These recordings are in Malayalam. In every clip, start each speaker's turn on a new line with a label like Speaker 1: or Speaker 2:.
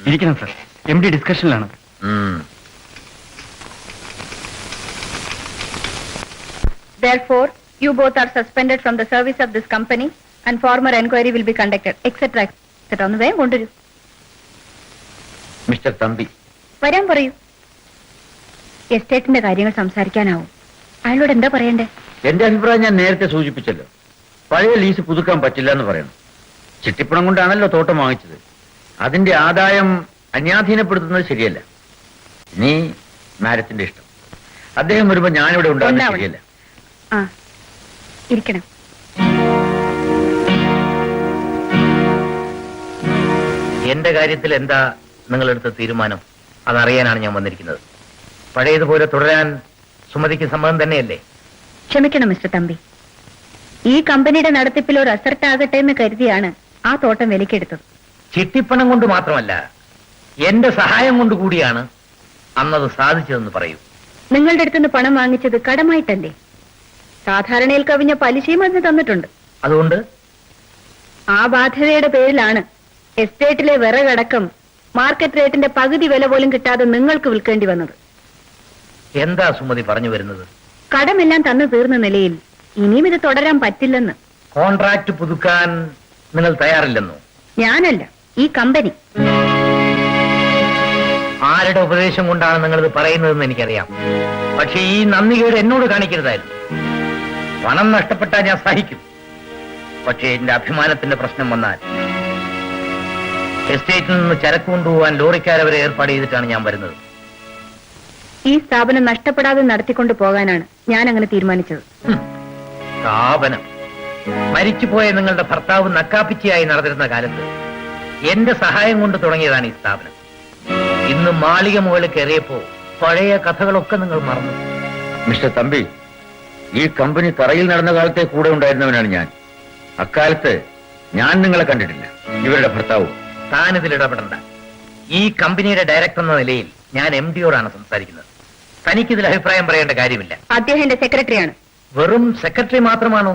Speaker 1: ഇരിക്കണം sir, MD ഡിസ്കഷനിലാണ്.
Speaker 2: Therefore, you both are suspended from the service of this company and formal enquiry will be conducted, etc. etc. ഒന്ന് വേഗം കൊണ്ടുവരൂ.
Speaker 3: മിസ്റ്റർ തമ്പി,
Speaker 2: വരാൻ പറയൂ. എസ്റ്റേറ്റിന്റെ കാര്യങ്ങൾ സംസാരിക്കാനാവും. അയാളോട് എന്താ പറയണ്ടേ?
Speaker 3: എന്റെ അഭിപ്രായം ഞാൻ നേരത്തെ സൂചിപ്പിച്ചല്ലോ. പഴയ ലീസ് പുതുക്കാൻ പറ്റില്ല എന്ന് പറയണം. ചിട്ടിപ്പണം കൊണ്ടാണല്ലോ തോട്ടം വാങ്ങിച്ചത്. അതിന്റെ ആദായം അന്യാധീനപ്പെടുത്തുന്നത് ശരിയല്ല. നീ മാരത്തിന്റെ ഇഷ്ടം. അദ്ദേഹം വരുമ്പോ ഞാനിവിടെ ഉണ്ടാവുന്നത് ശരിയല്ല.
Speaker 2: ആ, ഇരിക്കണം.
Speaker 3: എന്റെ കാര്യത്തിൽ എന്താ നിങ്ങളെടുത്ത തീരുമാനം? അതറിയാനാണ് ഞാൻ വന്നിരിക്കുന്നത്. പഴയതുപോലെ തുടരാൻ സുമതിക്ക് സമ്മതം തന്നെയല്ലേ?
Speaker 2: ക്ഷമിക്കണം മിസ്റ്റർ തമ്പി, ഈ കമ്പനിയുടെ നടത്തിപ്പിൽ ഒരു അസർട്ടാകട്ടെ എന്ന് കരുതിയാണ് ആ തോട്ടം വിലക്കെടുത്തത്.
Speaker 3: ചിട്ടിപ്പണം കൊണ്ട് മാത്രമല്ല, എന്റെ സഹായം കൊണ്ട് കൂടിയാണ് അന്നത് സാധിച്ചതെന്ന് പറയൂ.
Speaker 2: നിങ്ങളുടെ അടുത്തുനിന്ന് പണം വാങ്ങിച്ചത് കടമായിട്ടല്ലേ? സാധാരണയിൽ കവിഞ്ഞ പലിശയും അതിന് തന്നിട്ടുണ്ട്.
Speaker 3: അതുകൊണ്ട്
Speaker 2: ആ ബാധ്യതയുടെ പേരിലാണ് എസ്റ്റേറ്റിലെ വിറകടക്കം മാർക്കറ്റ് റേറ്റിന്റെ പകുതി വില പോലും കിട്ടാതെ നിങ്ങൾക്ക് വിൽക്കേണ്ടി വന്നത്.
Speaker 3: എന്താ സുമതി പറഞ്ഞു വരുന്നത്?
Speaker 2: കടമെല്ലാം തന്നു തീർന്ന നിലയിൽ ഇനിയും ഇത് തുടരാൻ പറ്റില്ലെന്ന്.
Speaker 3: കോൺട്രാക്ട് പുതുക്കാൻ നിങ്ങൾ തയ്യാറില്ലെന്നോ?
Speaker 2: ഞാനല്ല, ഈ കമ്പനി.
Speaker 3: ആരുടെ ഉപദേശം കൊണ്ടാണ് നിങ്ങളിത് പറയുന്നതെന്ന് എനിക്കറിയാം. പക്ഷെ ഈ നന്ദികേട് എന്നോട് കാണിക്കരുതായിരുന്നു. പണം നഷ്ടപ്പെട്ടാൽ ഞാൻ സഹിക്കും. പക്ഷേ എന്റെ അഭിമാനത്തിന്റെ പ്രശ്നം വന്നാൽ എസ്റ്റേറ്റിൽ നിന്ന് ചരക്ക് കൊണ്ടുപോകാൻ ലോറിക്കാരെ വരെ ഏർപ്പാട് ചെയ്തിട്ടാണ് ഞാൻ വരുന്നത്.
Speaker 2: ഈ സ്ഥാപനം നഷ്ടപ്പെടാതെ നടത്തിക്കൊണ്ടു പോകാനാണ് ഞാൻ അങ്ങനെ തീരുമാനിച്ചത്.
Speaker 3: സ്ഥാപനം മരിച്ചുപോയ നിങ്ങളുടെ ഭർത്താവ് നക്കാപ്പിച്ചയായി നടന്നിരുന്ന കാലത്ത് എന്റെ സഹായം കൊണ്ട് തുടങ്ങിയതാണ് ഈ സ്ഥാപനം. ഇന്ന് മാളിക മുകളിൽ കയറിയപ്പോ പഴയ കഥകളൊക്കെ നിങ്ങൾ മറന്നു. മിസ്റ്റർ തമ്പി, ഈ കമ്പനി തറയിൽ നടന്ന കാലത്തെ കൂടെ ഉണ്ടായിരുന്നവനാണ് ഞാൻ. അക്കാലത്ത് ഞാൻ നിങ്ങളെ കണ്ടിട്ടില്ല. ഇവരുടെ ഭർത്താവും. താനിതിൽ ഇടപെടണ്ട. ഈ കമ്പനിയുടെ ഡയറക്ടർ എന്ന നിലയിൽ ഞാൻ MD-യോടാണ് സംസാരിക്കുന്നത്. തനിക്കിതിൽ അഭിപ്രായം പറയേണ്ട കാര്യമില്ല.
Speaker 2: അദ്ദേഹം എന്റെ സെക്രട്ടറിയാണ്.
Speaker 3: വെറും സെക്രട്ടറി മാത്രമാണോ?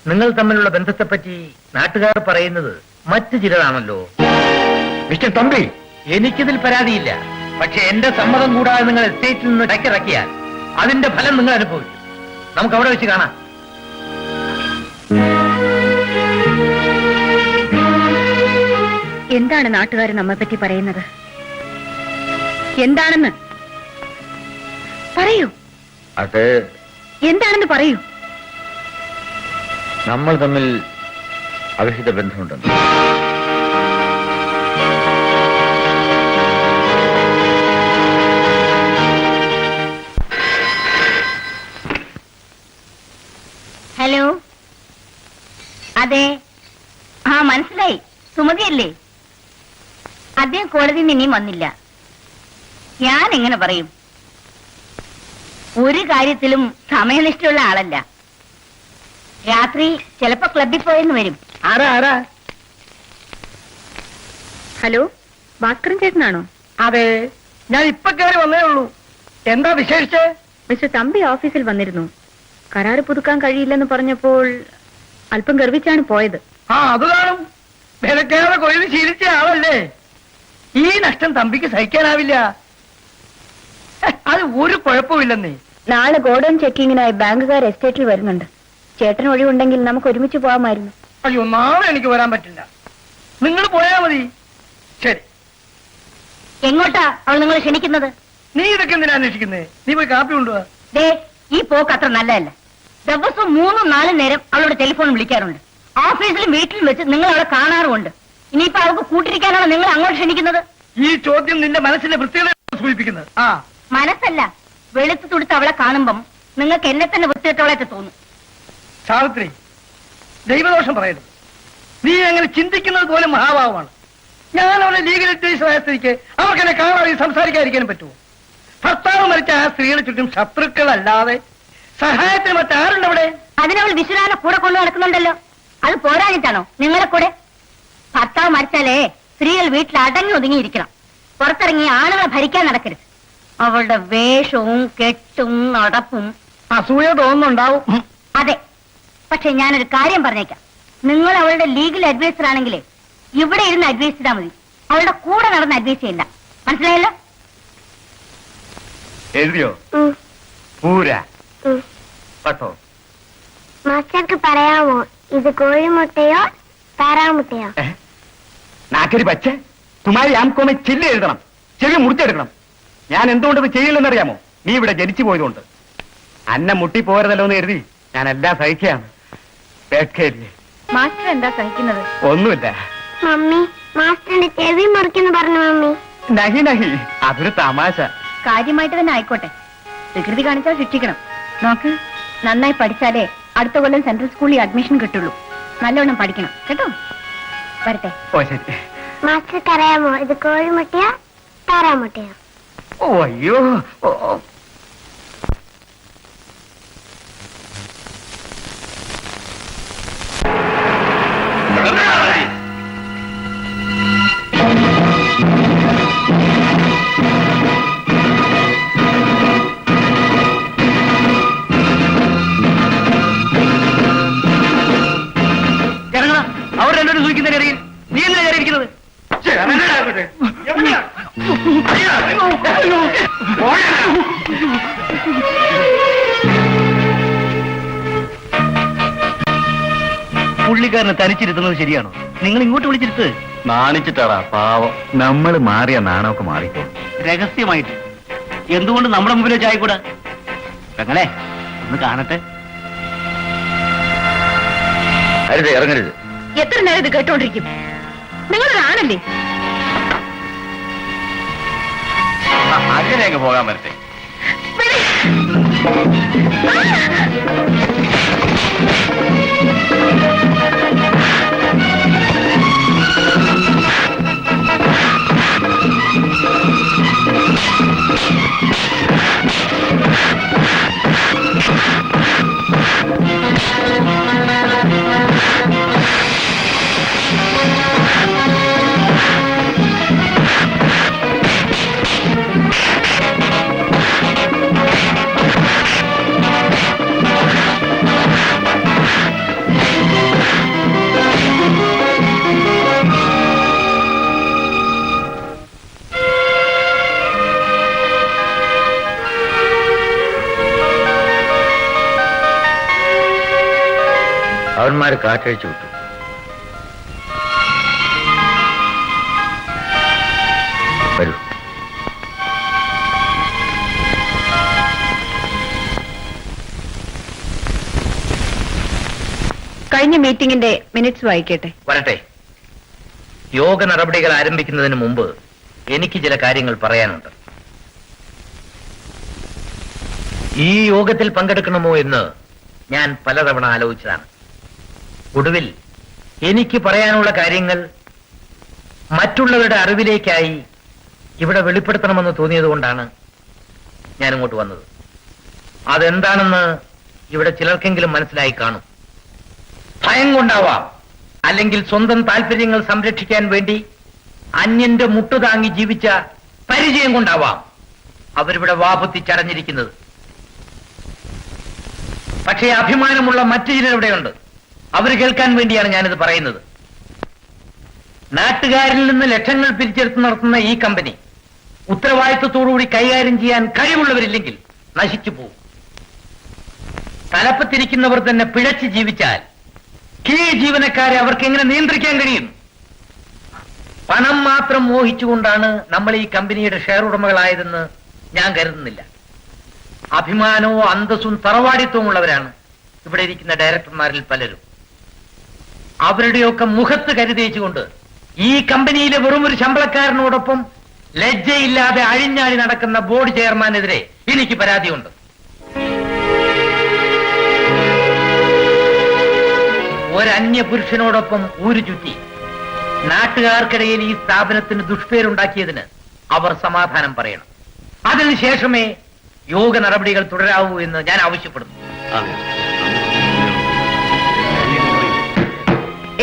Speaker 3: നിങ്ങൾ തമ്മിലുള്ള ബന്ധത്തെപ്പറ്റി നാട്ടുകാർ പറയുന്നത് മറ്റു ചിലരാണല്ലോ. മിസ്റ്റർ തമ്പി, എനിക്കിതിൽ പരാതിയില്ല. പക്ഷെ എന്റെ സമ്മതം കൂടാതെ നിങ്ങൾ എസ്റ്റേറ്റിൽ നിന്ന് ടക്കിറക്കിയാൽ അതിന്റെ ഫലം നിങ്ങൾ അനുഭവിക്കും. നമുക്ക് അവിടെ വെച്ച് കാണാം.
Speaker 2: എന്താണ് നാട്ടുകാർ നമ്മെ പറ്റി പറയുന്നത്? എന്താണെന്ന് പറയൂ.
Speaker 3: അത്
Speaker 2: എന്താണെന്ന് പറയൂ.
Speaker 3: നമ്മൾ തമ്മിൽ അവിഹിത ബന്ധമുണ്ടെന്ന്.
Speaker 2: ഹലോ, അതെ, ആ മനസ്സിലായി, സുമതിയല്ലേ? അദ്ദേഹം കോടതിയിൽ നിന്ന് ഇനിയും വന്നില്ല. ഞാൻ എങ്ങനെ പറയും? ഒരു കാര്യത്തിലും സമയനിഷ്ഠയുള്ള ആളല്ല. രാത്രി ചിലപ്പോ ക്ലബിൽ പോയെന്ന് വരും.
Speaker 4: ആരാ?
Speaker 2: ഹലോ, ഭാസ്കരൻ ചേട്ടനാണോ?
Speaker 4: അതെ, ഞാൻ ഇപ്പൊ കയറി വന്നേ ഉള്ളൂ. എന്താ വിശേഷിച്ച്?
Speaker 2: മിസ്റ്റർ തമ്പി ഓഫീസിൽ വന്നിരുന്നു. കരാറ് പുതുക്കാൻ കഴിയില്ലെന്ന് പറഞ്ഞപ്പോൾ അല്പം ഗർവിച്ചാണ് പോയത്.
Speaker 4: ആ, അത് കാണും. വിലക്കേറെ കൊയ്ത് ശീലിച്ച ആളല്ലേ. ഈ നഷ്ടം തമ്പിക്ക് സഹിക്കാനാവില്ല. അത് ഒരു കുഴപ്പമില്ലെന്നേ.
Speaker 2: നാളെ ഗോഡൌൺ ചെക്കിങ്ങിനായി ബാങ്കുകാർ എസ്റ്റേറ്റിൽ വരുന്നുണ്ട്. ചേട്ടൻ ഒഴിവുണ്ടെങ്കിൽ നമുക്ക് ഒരുമിച്ച് പോകാമായിരുന്നു.
Speaker 4: അയ്യോ, നാളെ എനിക്ക് വരാൻ പറ്റില്ല. നിങ്ങൾ പോയാ മതി. ശരി.
Speaker 2: എങ്ങോട്ടാ അവൾ നിങ്ങൾ ക്ഷണിക്കുന്നത്?
Speaker 4: നീ ഇതൊക്കെ എന്തിനാ അന്വേഷിക്കുന്നേ? നീ പോയി കാപ്പി കൊണ്ടുപോവാ.
Speaker 2: ദേ, ഈ പോക്ക് അത്ര നല്ലതല്ല. ദിവസവും 3-4 നേരം അവളോട് ടെലിഫോൺ വിളിക്കാറുണ്ട്. ഓഫീസിലും വീട്ടിലും വെച്ച് നിങ്ങൾ അവളെ കാണാറുമുണ്ട്. ഇനിയിപ്പോ അവൾക്ക് കൂട്ടിരിക്കാനാണ് നിങ്ങൾ അങ്ങോട്ട് ക്ഷണിക്കുന്നത്?
Speaker 4: ഈ ചോദ്യം നിന്റെ മനസ്സിന്റെ വൃത്തികളെ സൂചിപ്പിക്കുന്നത്. ആ,
Speaker 2: മനസ്സല്ല, വെളുത്തു തുടുത്ത് അവളെ കാണുമ്പം നിങ്ങൾക്ക് എന്നെ തന്നെ വൃത്തിയിട്ടവളായിട്ട് തോന്നും.
Speaker 4: സാവിത്രി, ദൈവദോഷം പറയരുത്. നീ അങ്ങനെ ചിന്തിക്കുന്നത് പോലെ മഹാഭാവമാണ്. ഞാൻ അവളെ ലീഗൽ അഡ്വൈസറായ സ്ഥിതിക്ക് അവർക്ക് എന്നെ കാണാതെ സംസാരിക്കാതിരിക്കാനും പറ്റുമോ? ഭർത്താവ് മരിച്ച ആ സ്ത്രീയുടെ ചുറ്റും ശത്രുക്കളല്ലാതെ സഹായത്തിന് മറ്റാരുണ്ട് അവിടെ?
Speaker 2: അതിനവൾ വിശ്വനാഥ കൂടെ കൊണ്ടു നടക്കുന്നുണ്ടല്ലോ. അത് പോരാഞ്ഞിട്ടാണോ നിങ്ങളെ കൂടെ? ഭർത്താവ് മരിച്ചാലേ സ്ത്രീകൾ വീട്ടിൽ അടങ്ങി ഒതുങ്ങിയിരിക്കണം. പുറത്തിറങ്ങി ആളുകളെ ഭരിക്കാൻ നടക്കരുത്. അവളുടെ വേഷവും കെട്ടും നടപ്പും
Speaker 4: അസൂയ തോന്നുന്നുണ്ടാവും.
Speaker 2: അതെ, പക്ഷെ ഞാനൊരു കാര്യം പറഞ്ഞേക്കാം. നിങ്ങൾ അവളുടെ ലീഗൽ അഡ്വൈസർ ആണെങ്കിലേ ഇവിടെ ഇരുന്ന് അഡ്വൈസ് ചെയ്താൽ മതി. അവളുടെ കൂടെ നടന്ന് അഡ്വൈസ് ചെയ്യില്ല. മനസ്സിലായല്ലോ?
Speaker 1: എഴുതിയോ? പൂര പട്ടോ?
Speaker 5: മാസ്റ്റർക്ക് പറയാമോ ഇത് കോഴിമുട്ടയോ താറാമുട്ടയോ?
Speaker 1: നാക്കരി പച്ച തുമാരി ആംകോമെ ചില്ല എഴുതണം, ചെവി മുറിച്ചെടുക്കണം. ഞാൻ എന്തുകൊണ്ട് ഇത് ചെയ്യില്ലെന്നറിയാമോ? നീ ഇവിടെ ജനിച്ചു പോയതുകൊണ്ട്. അന്നെ മുട്ടി പോരുതല്ലോ എന്ന് കരുതി ഞാൻ എല്ലാം സഹിക്കുകയാണ്.
Speaker 2: മാസ്റ്റർ എന്താ സഹിക്കുന്നത്?
Speaker 1: ഒന്നുമില്ല.
Speaker 5: മമ്മി മാസ്റ്ററിന്റെ ചെവി മുറിക്കുന്നു പറഞ്ഞു മമ്മി.
Speaker 1: നഹി നഹി, അതൊരു തമാശ.
Speaker 2: കാര്യമായിട്ട് തന്നെ ആയിക്കോട്ടെ. വികൃതി കാണിച്ചാൽ ശിക്ഷിക്കണം. നോക്ക്, നന്നായി പഠിച്ചാലേ അടുത്ത കൊല്ലം സെൻട്രൽ സ്കൂളിൽ അഡ്മിഷൻ കിട്ടുള്ളൂ. നല്ലവണ്ണം പഠിക്കണം കേട്ടോ. വരട്ടെ.
Speaker 1: ഓ ശരി.
Speaker 5: മാസ്റ്റർക്ക് അറിയാമോ ഇത് കോഴിമുട്ടയോ താറാമുട്ടയോ?
Speaker 1: ഓ അയ്യോ. ഓ
Speaker 4: അവർ രണ്ടുപേരും സൂചിക്കുന്ന കയറിയിൽ നീ എന്തിനാ കയറിയിരിക്കുന്നത്?
Speaker 1: പുള്ളിക്കാരനെ തനിച്ചിരുത്തുന്നത് ശരിയാണോ? നിങ്ങൾ ഇങ്ങോട്ട് വിളിച്ചിരുത്ത്. നാണിച്ചിട്ടാടാ പാവം. നമ്മൾ മാറിയ നാണമൊക്കെ മാറിക്കോ. രഹസ്യമായിട്ട് എന്തുകൊണ്ട് നമ്മുടെ മുമ്പിൽ വെച്ചായിക്കൂടാ? പെങ്ങളെ ഒന്ന് കാണട്ടെ. അരുത്, ഇറങ്ങരുത്.
Speaker 2: എത്ര നേരം ഇത് കേട്ടോണ്ടിരിക്കും? നിങ്ങളൊരാണല്ലേ?
Speaker 1: അങ്ങനെ അങ്ങ് പോകാൻ വരട്ടെ.
Speaker 3: അവന്മാര് കാറ്റഴിച്ചു വിട്ടു. വരൂ.
Speaker 2: കഴിഞ്ഞ മീറ്റിംഗിന്റെ മിനിറ്റ്സ് വായിക്കട്ടെ.
Speaker 3: വരട്ടെ. യോഗ നടപടികൾ ആരംഭിക്കുന്നതിന് മുമ്പ് എനിക്ക് ചില കാര്യങ്ങൾ പറയാനുണ്ട്. ഈ യോഗത്തിൽ പങ്കെടുക്കണമോ എന്ന് ഞാൻ പലതവണ ആലോചിച്ചതാണ്. ഒടുവിൽ എനിക്ക് പറയാനുള്ള കാര്യങ്ങൾ മറ്റുള്ളവരുടെ അറിവിലേക്കായി ഇവിടെ വെളിപ്പെടുത്തണമെന്ന് തോന്നിയതുകൊണ്ടാണ് ഞാൻ ഇങ്ങോട്ട് വന്നത്. അതെന്താണെന്ന് ഇവിടെ ചിലർക്കെങ്കിലും മനസ്സിലായി കാണും. ഭയം കൊണ്ടാവാം, അല്ലെങ്കിൽ സ്വന്തം താല്പര്യങ്ങൾ സംരക്ഷിക്കാൻ വേണ്ടി അന്യന്റെ മുട്ടുതാങ്ങി ജീവിച്ച പരിചയം കൊണ്ടാവാം അവരിവിടെ വാപത്തിച്ചടഞ്ഞിരിക്കുന്നത്. പക്ഷേ അഭിമാനമുള്ള മറ്റു ചിലരിവിടെയുണ്ട്. അവർ കേൾക്കാൻ വേണ്ടിയാണ് ഞാനിത് പറയുന്നത്. നാട്ടുകാരിൽ നിന്ന് ലക്ഷങ്ങൾ പിരിച്ചെടുത്ത് നടത്തുന്ന ഈ കമ്പനി ഉത്തരവാദിത്വത്തോടുകൂടി കൈകാര്യം ചെയ്യാൻ കഴിവുള്ളവരില്ലെങ്കിൽ നശിച്ചു പോകും. തലപ്പത്തിരിക്കുന്നവർ തന്നെ പിഴച്ച് ജീവിച്ചാൽ കീഴ് ജീവനക്കാരെ അവർക്ക് എങ്ങനെ നിയന്ത്രിക്കാൻ കഴിയും? പണം മാത്രം മോഹിച്ചുകൊണ്ടാണ് നമ്മൾ ഈ കമ്പനിയുടെ ഷെയർ ഉടമകളായതെന്ന് ഞാൻ കരുതുന്നില്ല. അഭിമാനവും അന്തസ്സും തറവാടിത്വവും ഉള്ളവരാണ് ഇവിടെ ഇരിക്കുന്ന ഡയറക്ടർമാരിൽ പലരും. അവരുടെയൊക്കെ മുഖത്ത് കരുതേച്ചുകൊണ്ട് ഈ കമ്പനിയിലെ വെറും ഒരു ശമ്പളക്കാരനോടൊപ്പം ലജ്ജയില്ലാതെ അഴിഞ്ഞാടി നടക്കുന്ന ബോർഡ് ചെയർമാനെതിരെ എനിക്ക് പരാതിയുണ്ട്. ഒരന്യ പുരുഷനോടൊപ്പം ഊരു ചുറ്റി നാട്ടുകാർക്കിടയിൽ ഈ സ്ഥാപനത്തിന് ദുഷ്പേരുണ്ടാക്കിയതിന് അവർ സമാധാനം പറയണം. അതിനുശേഷമേ യോഗ നടപടികൾ തുടരാവൂ എന്ന് ഞാൻ ആവശ്യപ്പെടുന്നു.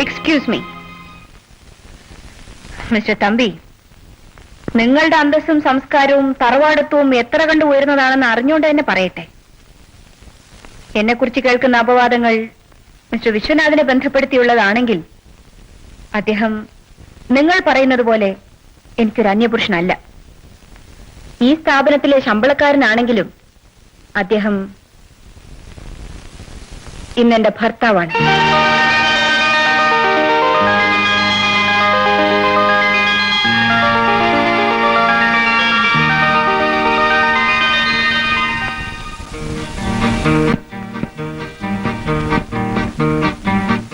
Speaker 2: എക്സ്ക്യൂസ് മീ മിസ്റ്റർ തമ്പി, നിങ്ങളുടെ അന്തസ്സും സംസ്കാരവും തറവാടത്വവും എത്ര കണ്ട് ഉയർന്നതാണെന്ന് അറിഞ്ഞുകൊണ്ട് തന്നെ പറയട്ടെ. എന്നെക്കുറിച്ച് കേൾക്കുന്ന അപവാദങ്ങൾ മിസ്റ്റർ വിശ്വനാഥിനെ ബന്ധപ്പെടുത്തിയുള്ളതാണെങ്കിൽ അദ്ദേഹം നിങ്ങൾ പറയുന്നത് പോലെ എനിക്കൊരു അന്യപുരുഷനല്ല. ഈ സ്ഥാപനത്തിലെ ശമ്പളക്കാരനാണെങ്കിലും അദ്ദേഹം ഇന്നെന്റെ ഭർത്താവാണ്.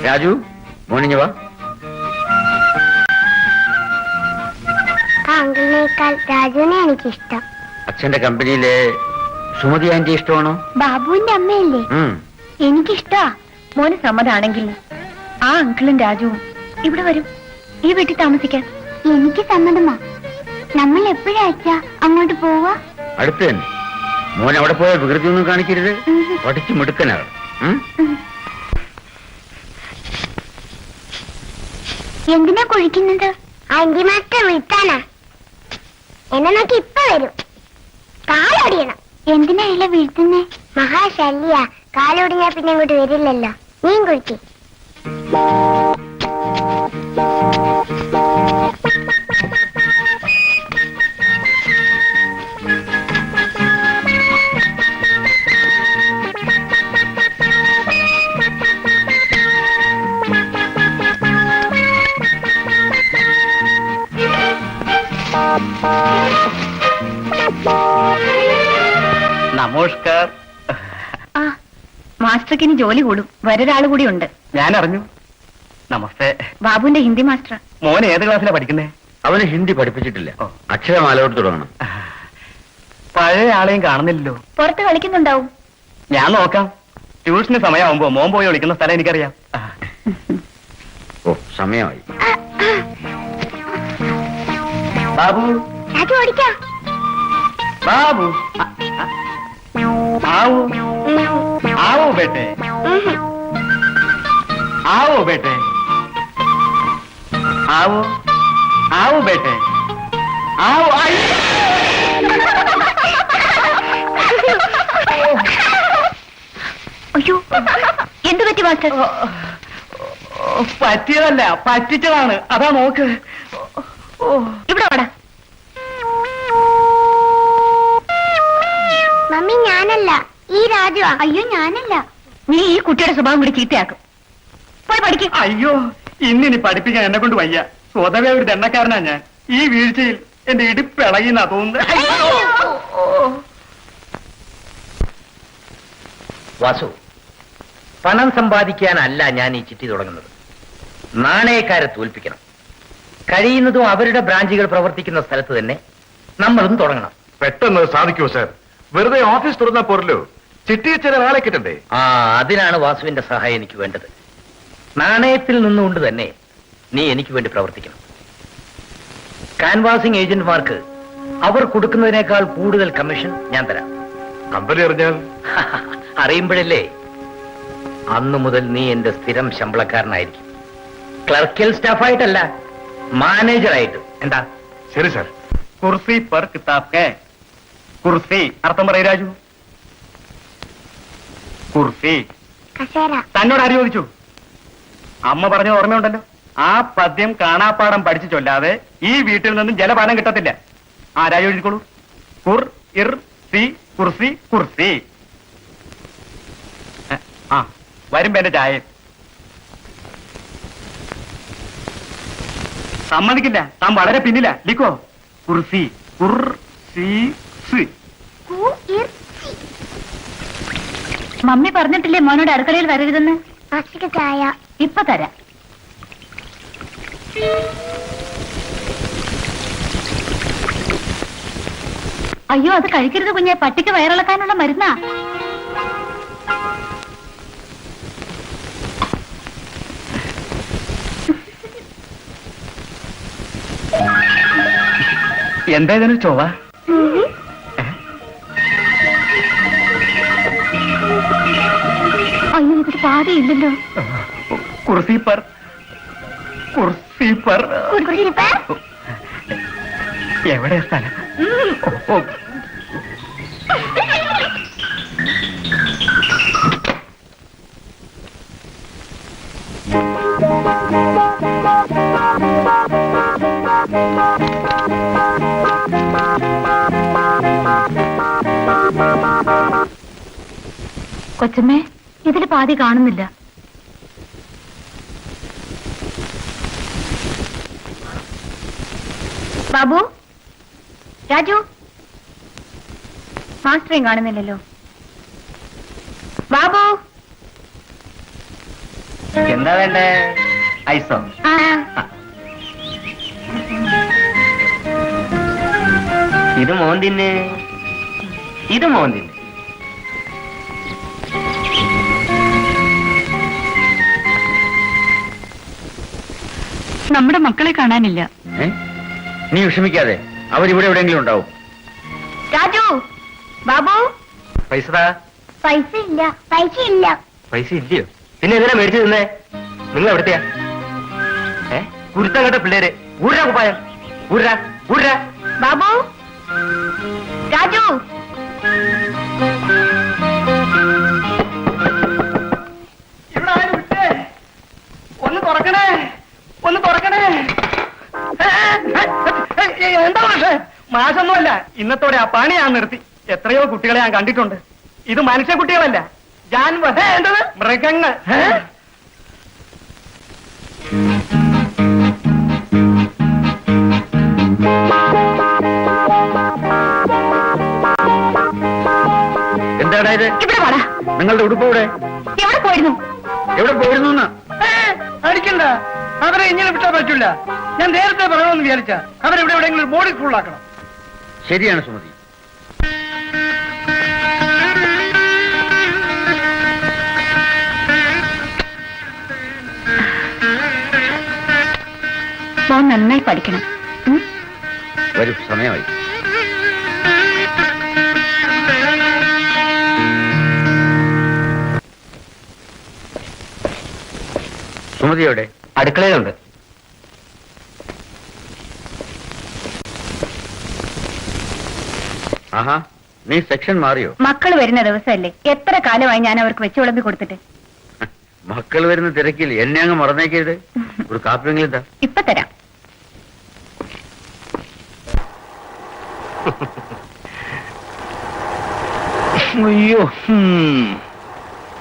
Speaker 1: രാജു, മോർണിംഗ് വാ.
Speaker 5: ആ അങ്കിളിനേക്കാൾ രാജുവിനെ എനിക്കിഷ്ടം.
Speaker 1: അച്ഛന്റെ കമ്പനിയിലെ സുമതി ആന്റി ഇഷ്ടമാണോ?
Speaker 5: ബാബുവിന്റെ അമ്മയല്ലേ?
Speaker 2: എനിക്കിഷ്ടാ. മോന് സമ്മതാണെങ്കിൽ ആ അങ്കിളും രാജുവും ഇവിടെ വരും, ഈ വീട്ടിൽ താമസിക്കാൻ.
Speaker 5: എനിക്ക് സമ്മതമാ. നമ്മൾ എപ്പോഴാ അച്ഛാ അങ്ങോട്ട് പോവാ?
Speaker 1: അടുത്ത് തന്നെ. മോൻ അവിടെ പോയ വികൃതി ഒന്നും കാണിക്കരുത്. പഠിച്ചു മിടുക്കനാണ്.
Speaker 5: എന്തിനാ കുഴിക്കുന്നത്? Anti master വിളിക്കാനാ. എന്നെ നോക്കി ഇപ്പൊ വരും. കാലൊടിയണം. എന്തിനാ ഇല വീഴ്ത്തുന്നേ? മഹാശല്യ. കാലൊടിഞ്ഞാ പിന്നെ ഇങ്ങോട്ട് വരില്ലല്ലോ. നീ കുഴിക്ക്.
Speaker 1: നമസ്കാർ.
Speaker 2: ആ മാസ്റ്റർക്ക് ഇനി ജോലി കൂടും. വേറൊരാൾ കൂടി ഉണ്ട്.
Speaker 1: ഞാൻ അറിഞ്ഞു. നമസ്തേ.
Speaker 2: ബാബുവിന്റെ ഹിന്ദി മാസ്റ്റർ.
Speaker 1: മോൻ ഏത് ക്ലാസ്സിലാ പഠിക്കുന്നേ? അവന് ഹിന്ദി പഠിപ്പിച്ചിട്ടില്ല. അക്ഷരമാലോട്ട് തുടങ്ങണം. പഴയ ആളെയും കാണുന്നില്ലല്ലോ.
Speaker 2: പുറത്ത് കളിക്കുന്നുണ്ടാവും.
Speaker 1: ഞാൻ നോക്കാം. ട്യൂഷന് സമയമാകുമ്പോ മോൻ പോയി വിളിക്കുന്ന സ്ഥലം എനിക്കറിയാം. ഓ, സമയമായി. ബാബു,
Speaker 5: രാജു ഓടിക്കാം.
Speaker 1: ബാബു, आओ आओ बेटे, आओ बेटे, आओ आओ बेटे, आओ आई.
Speaker 2: അയ്യോ, എന്ത് പറ്റി മാസ്റ്റർ?
Speaker 1: പറ്റിയതല്ല, പറ്റിച്ചതാണ്. അതാ നോക്ക്.
Speaker 2: ഇവിടെ വാടാ.
Speaker 5: മമ്മി ഞാനല്ല, ഈ രാജു.
Speaker 2: അയ്യോ ഞാനല്ല. നീ ഈ കുട്ടിയുടെ സ്വഭാവം കൂടി ചീത്തയാക്കും. പോയി പഠിക്കും.
Speaker 1: അയ്യോ, ഇന്നിനി പഠിപ്പിക്കാൻ എന്നെ കൊണ്ട് വയ്യ. സ്വതവേ ഒരു ദണ്ണക്കാരനാ ഞാൻ. ഈ വീഴ്ചയിൽ എന്റെ ഇടുപ്പ് ഇളകിന്നാ തോന്നുന്നത്.
Speaker 3: വാസു, പണം സമ്പാദിക്കാനല്ല ഞാൻ ഈ ചിട്ടി തുടങ്ങുന്നത്. നാണയക്കാരെ തോൽപ്പിക്കണം. കഴിയുന്നതും അവരുടെ ബ്രാഞ്ചുകൾ പ്രവർത്തിക്കുന്ന സ്ഥലത്ത് തന്നെ നമ്മളും തുടങ്ങണം.
Speaker 6: പെട്ടെന്ന് സാധിക്കുമോ സാർ? വെറുതെ ഓഫീസ് തുറന്നാ പോരല്ലോ, ചിട്ടിയെ ചില ആളെ കിട്ടണ്ടേ?
Speaker 3: അതിനാണ് വാസുവിന്റെ സഹായം എനിക്ക് വേണ്ടത്. നാണയത്തിൽ നിന്നുകൊണ്ട് തന്നെ നീ എനിക്ക് വേണ്ടി പ്രവർത്തിക്കണം. കാൻവാസിംഗ് ഏജന്റ്മാർക്ക് അവർ കൊടുക്കുന്നതിനേക്കാൾ കൂടുതൽ കമ്മീഷൻ ഞാൻ തരാം.
Speaker 6: കമ്പനി അറിഞ്ഞാൽ?
Speaker 3: അറിയുമ്പോഴല്ലേ. അന്നു മുതൽ നീ എന്റെ സ്ഥിരം ശമ്പളക്കാരനായിരിക്കും. ക്ലർക്കൽ സ്റ്റാഫായിട്ടല്ല, മാനേജറായിട്ട്. എന്താ?
Speaker 6: ശരി സാർ.
Speaker 1: കുർസി പർ കിതാബ് കെ. കുർസി അർത്ഥം പറയൂ രാജു. കുർസി.
Speaker 5: കസേര.
Speaker 1: തന്നോട് ആര് ചോദിച്ചു? അമ്മ പറഞ്ഞ ഓർമ്മയുണ്ടല്ലോ. ആ പദ്യം കാണാപ്പാടം പഠിച്ചു ചൊല്ലാതെ ഈ വീട്ടിൽ നിന്നും ജലപാനം കിട്ടത്തില്ല. ആ രാജു എഴുതിക്കോളൂ. കുർ ഇർ സി കുർസി കുർസി. ആ വരുമ്പോ എന്റെ ചായ. സമ്മതിക്കില്ല, താൻ വളരെ പിന്നില്ല. ലിക്കോ. കുർസി കുർ സി സി.
Speaker 2: മമ്മി പറഞ്ഞിട്ടില്ലേ മോനോട് അടുക്കളയിൽ വരരുതെന്ന്?
Speaker 5: മാസ്റ്റർക്ക് ചായ.
Speaker 2: ഇപ്പൊ തരാം. അയ്യോ, അത് കഴിക്കരുത് കുഞ്ഞെ. പട്ടിക്ക് വയറിളക്കാനുള്ള മരുന്നാ.
Speaker 1: എന്താ ഇതിന് ചൊവ്വ?
Speaker 2: അയ്യോ, ഇതിൽ പാതിയില്ലല്ലോ.
Speaker 1: കുർസി പർ കുർസി പർ. എവിടെ സ്ഥലം? ഓ, ഓ.
Speaker 2: കൊച്ചമ്മേ, ഇതിൽ പാതി കാണുന്നില്ല. ബാബു, രാജു, മാസ്റ്ററേയും കാണുന്നില്ലല്ലോ. ബാബു,
Speaker 1: എന്താ വേണ്ടേ? ഐസോ?
Speaker 2: ആ,
Speaker 1: ഇത് മോന്തിന്, ഇത് മോന്തിന്.
Speaker 2: നമ്മുടെ മക്കളെ കാണാനില്ല.
Speaker 3: നീ വിഷമിക്കാതെ, അവരിവിടെ എവിടെയെങ്കിലും ഉണ്ടാവും.
Speaker 2: രാജു, ബാബു,
Speaker 1: പൈസ
Speaker 5: പൈസ ഇല്ല. പൈസ ഇല്ല.
Speaker 1: പൈസ ഇല്ലയോ? പിന്നെ എന്തിനാ മേടിച്ചു തിന്നേ? നിങ്ങൾ എവിടത്തെയാ? കുരുത്തം കേട്ട പിള്ളേര്. ഊരാ കുപ്പായം, ഊരാ ഊരാ.
Speaker 2: ബാബു, രാജു,
Speaker 4: ഇവിടെ ആരും വിട്ടേ. ഒന്ന് തുറക്കണേ, ഒന്ന് തുറക്കണേ. എന്താ മാഷേ? മാഷൊന്നുമല്ല, ഇന്നത്തോടെ ആ പണി ഞാൻ നിർത്തി. എത്രയോ കുട്ടികളെ ഞാൻ കണ്ടിട്ടുണ്ട്. ഇത് മനുഷ്യ കുട്ടികളല്ല, എന്തത് മൃഗങ്ങൾ.
Speaker 3: എന്താടാ ഇത്?
Speaker 2: ഇവിടെ വാടാ.
Speaker 3: നിങ്ങളുടെ ഉടുപ്പ് എവിടെ?
Speaker 2: എവിടെ പോയിരുന്നു?
Speaker 3: എവിടെ പോയിരുന്നു?
Speaker 4: അടിക്കണ്ട, അവരെ ഇങ്ങനെ വിട്ടാ പറ്റില്ല. ഞാൻ നേരത്തെ പറയണമെന്ന് വിചാരിച്ച അവരെവിടെ എവിടെയെങ്കിലും ബോഡി ഫുള്ളാക്കണം.
Speaker 3: ശരിയാണ് സുമതി.
Speaker 2: മോൻ നന്നായി പഠിക്കണം.
Speaker 3: വരൂ, സമയമായി. സുമതിയോടെ?
Speaker 1: അടുക്കളയിലുണ്ട്.
Speaker 3: ആഹാ, നീ സെക്ഷൻ മാറിയോ?
Speaker 2: മക്കൾ വരുന്ന ദിവസമല്ലേ, എത്ര കാലമായി ഞാൻ അവർക്ക് വെച്ച് വിളമ്പി കൊടുത്തിട്ട്.
Speaker 3: മക്കൾ വരുന്ന തിരക്കിൽ എന്നെ അങ്ങ് മറന്നേക്കരുത്. ഒരു കാപ്പിയെങ്കിലും എന്താ?
Speaker 2: ഇപ്പൊ തരാം.
Speaker 1: അയ്യോ,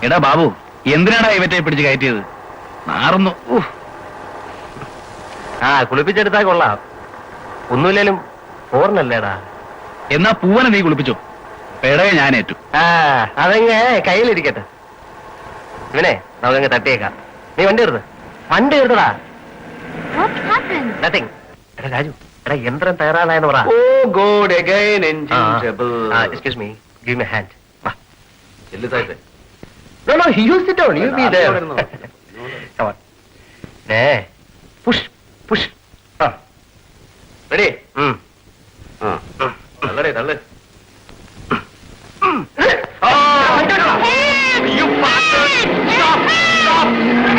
Speaker 1: എടാ ബാബു, എന്തിനാടാ ഇവറ്റെ പിടിച്ച് കയറ്റിയത്? മാറുന്നു. കുളിപ്പിച്ചെടുത്താ കൊള്ളാം. ഒന്നുമില്ലേലും ഓർമ്മല്ലേടാ. എന്നാ പൂവനെ നീ കുളിപ്പിച്ചോ, പേടയെ ഞാൻ ഏറ്റു. അതങ്ങ് കയ്യിലിരിക്കട്ടെ. ഇവനെ നമുക്കങ്ങ് തട്ടിയേക്കാം. നീ വണ്ടി എടുത്ത്, വണ്ടി എടുത്തടാ. നത്തിങ്. എടാ രാജു, എടാ യന്ത്രം തയ്യാറായെന്ന് പറ.
Speaker 6: Oh God, again engine trouble.
Speaker 1: Excuse me, give me hand.
Speaker 6: No, no, you sit down. You be there.
Speaker 1: Come on. Push, push.
Speaker 6: Ready? തള്ളടേ, തള്ളു. You bastard! Stop! Stop!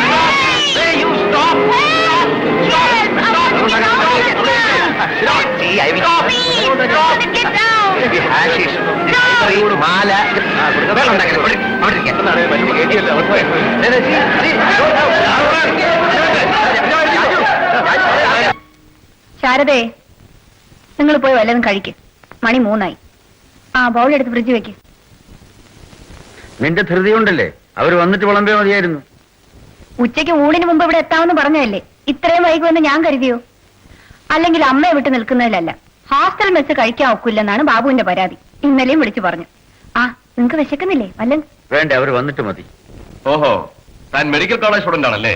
Speaker 6: Stop! Hey, you stop! Stop! Stop!
Speaker 1: See, I will
Speaker 6: Stop! Stop!
Speaker 2: Get down.
Speaker 1: Maybe hashish. മാല വെള്ളം
Speaker 2: ശാരദേ, നിങ്ങൾ പോയി വല്ലതും കഴിക്ക്. മണി 3 ആ ബൗളെടുത്ത് ഫ്രിഡ്ജ് വെക്ക്.
Speaker 3: നിന്റെ ധൃതി ഉണ്ടല്ലേ, അവര് വന്നിട്ട് വിളമ്പിയാ മതിയായിരുന്നു.
Speaker 2: ഉച്ചയ്ക്ക് ഊണിന് മുമ്പ് ഇവിടെ എത്താമെന്ന് പറഞ്ഞതല്ലേ, ഇത്രയും വൈകുമെന്ന് ഞാൻ കരുതിയോ? അല്ലെങ്കിൽ അമ്മയെ വിട്ട് നിൽക്കുന്നതിലല്ല, ഹോസ്റ്റൽ മെസ് കഴിക്കാൻ ഒക്കില്ലെന്നാണ് ബാബുവിന്റെ പരാതി. ഇന്നലെയും വിളിച്ചു പറഞ്ഞു. ആ, നിങ്ങക്ക് വിശക്കുന്നില്ലേ? വല്ല
Speaker 3: വേണ്ട, അവര് വന്നിട്ട് മതി.
Speaker 6: ഓഹോ, താൻ മെഡിക്കൽ കോളേജ് സ്റ്റുഡന്റ് ആണല്ലേ?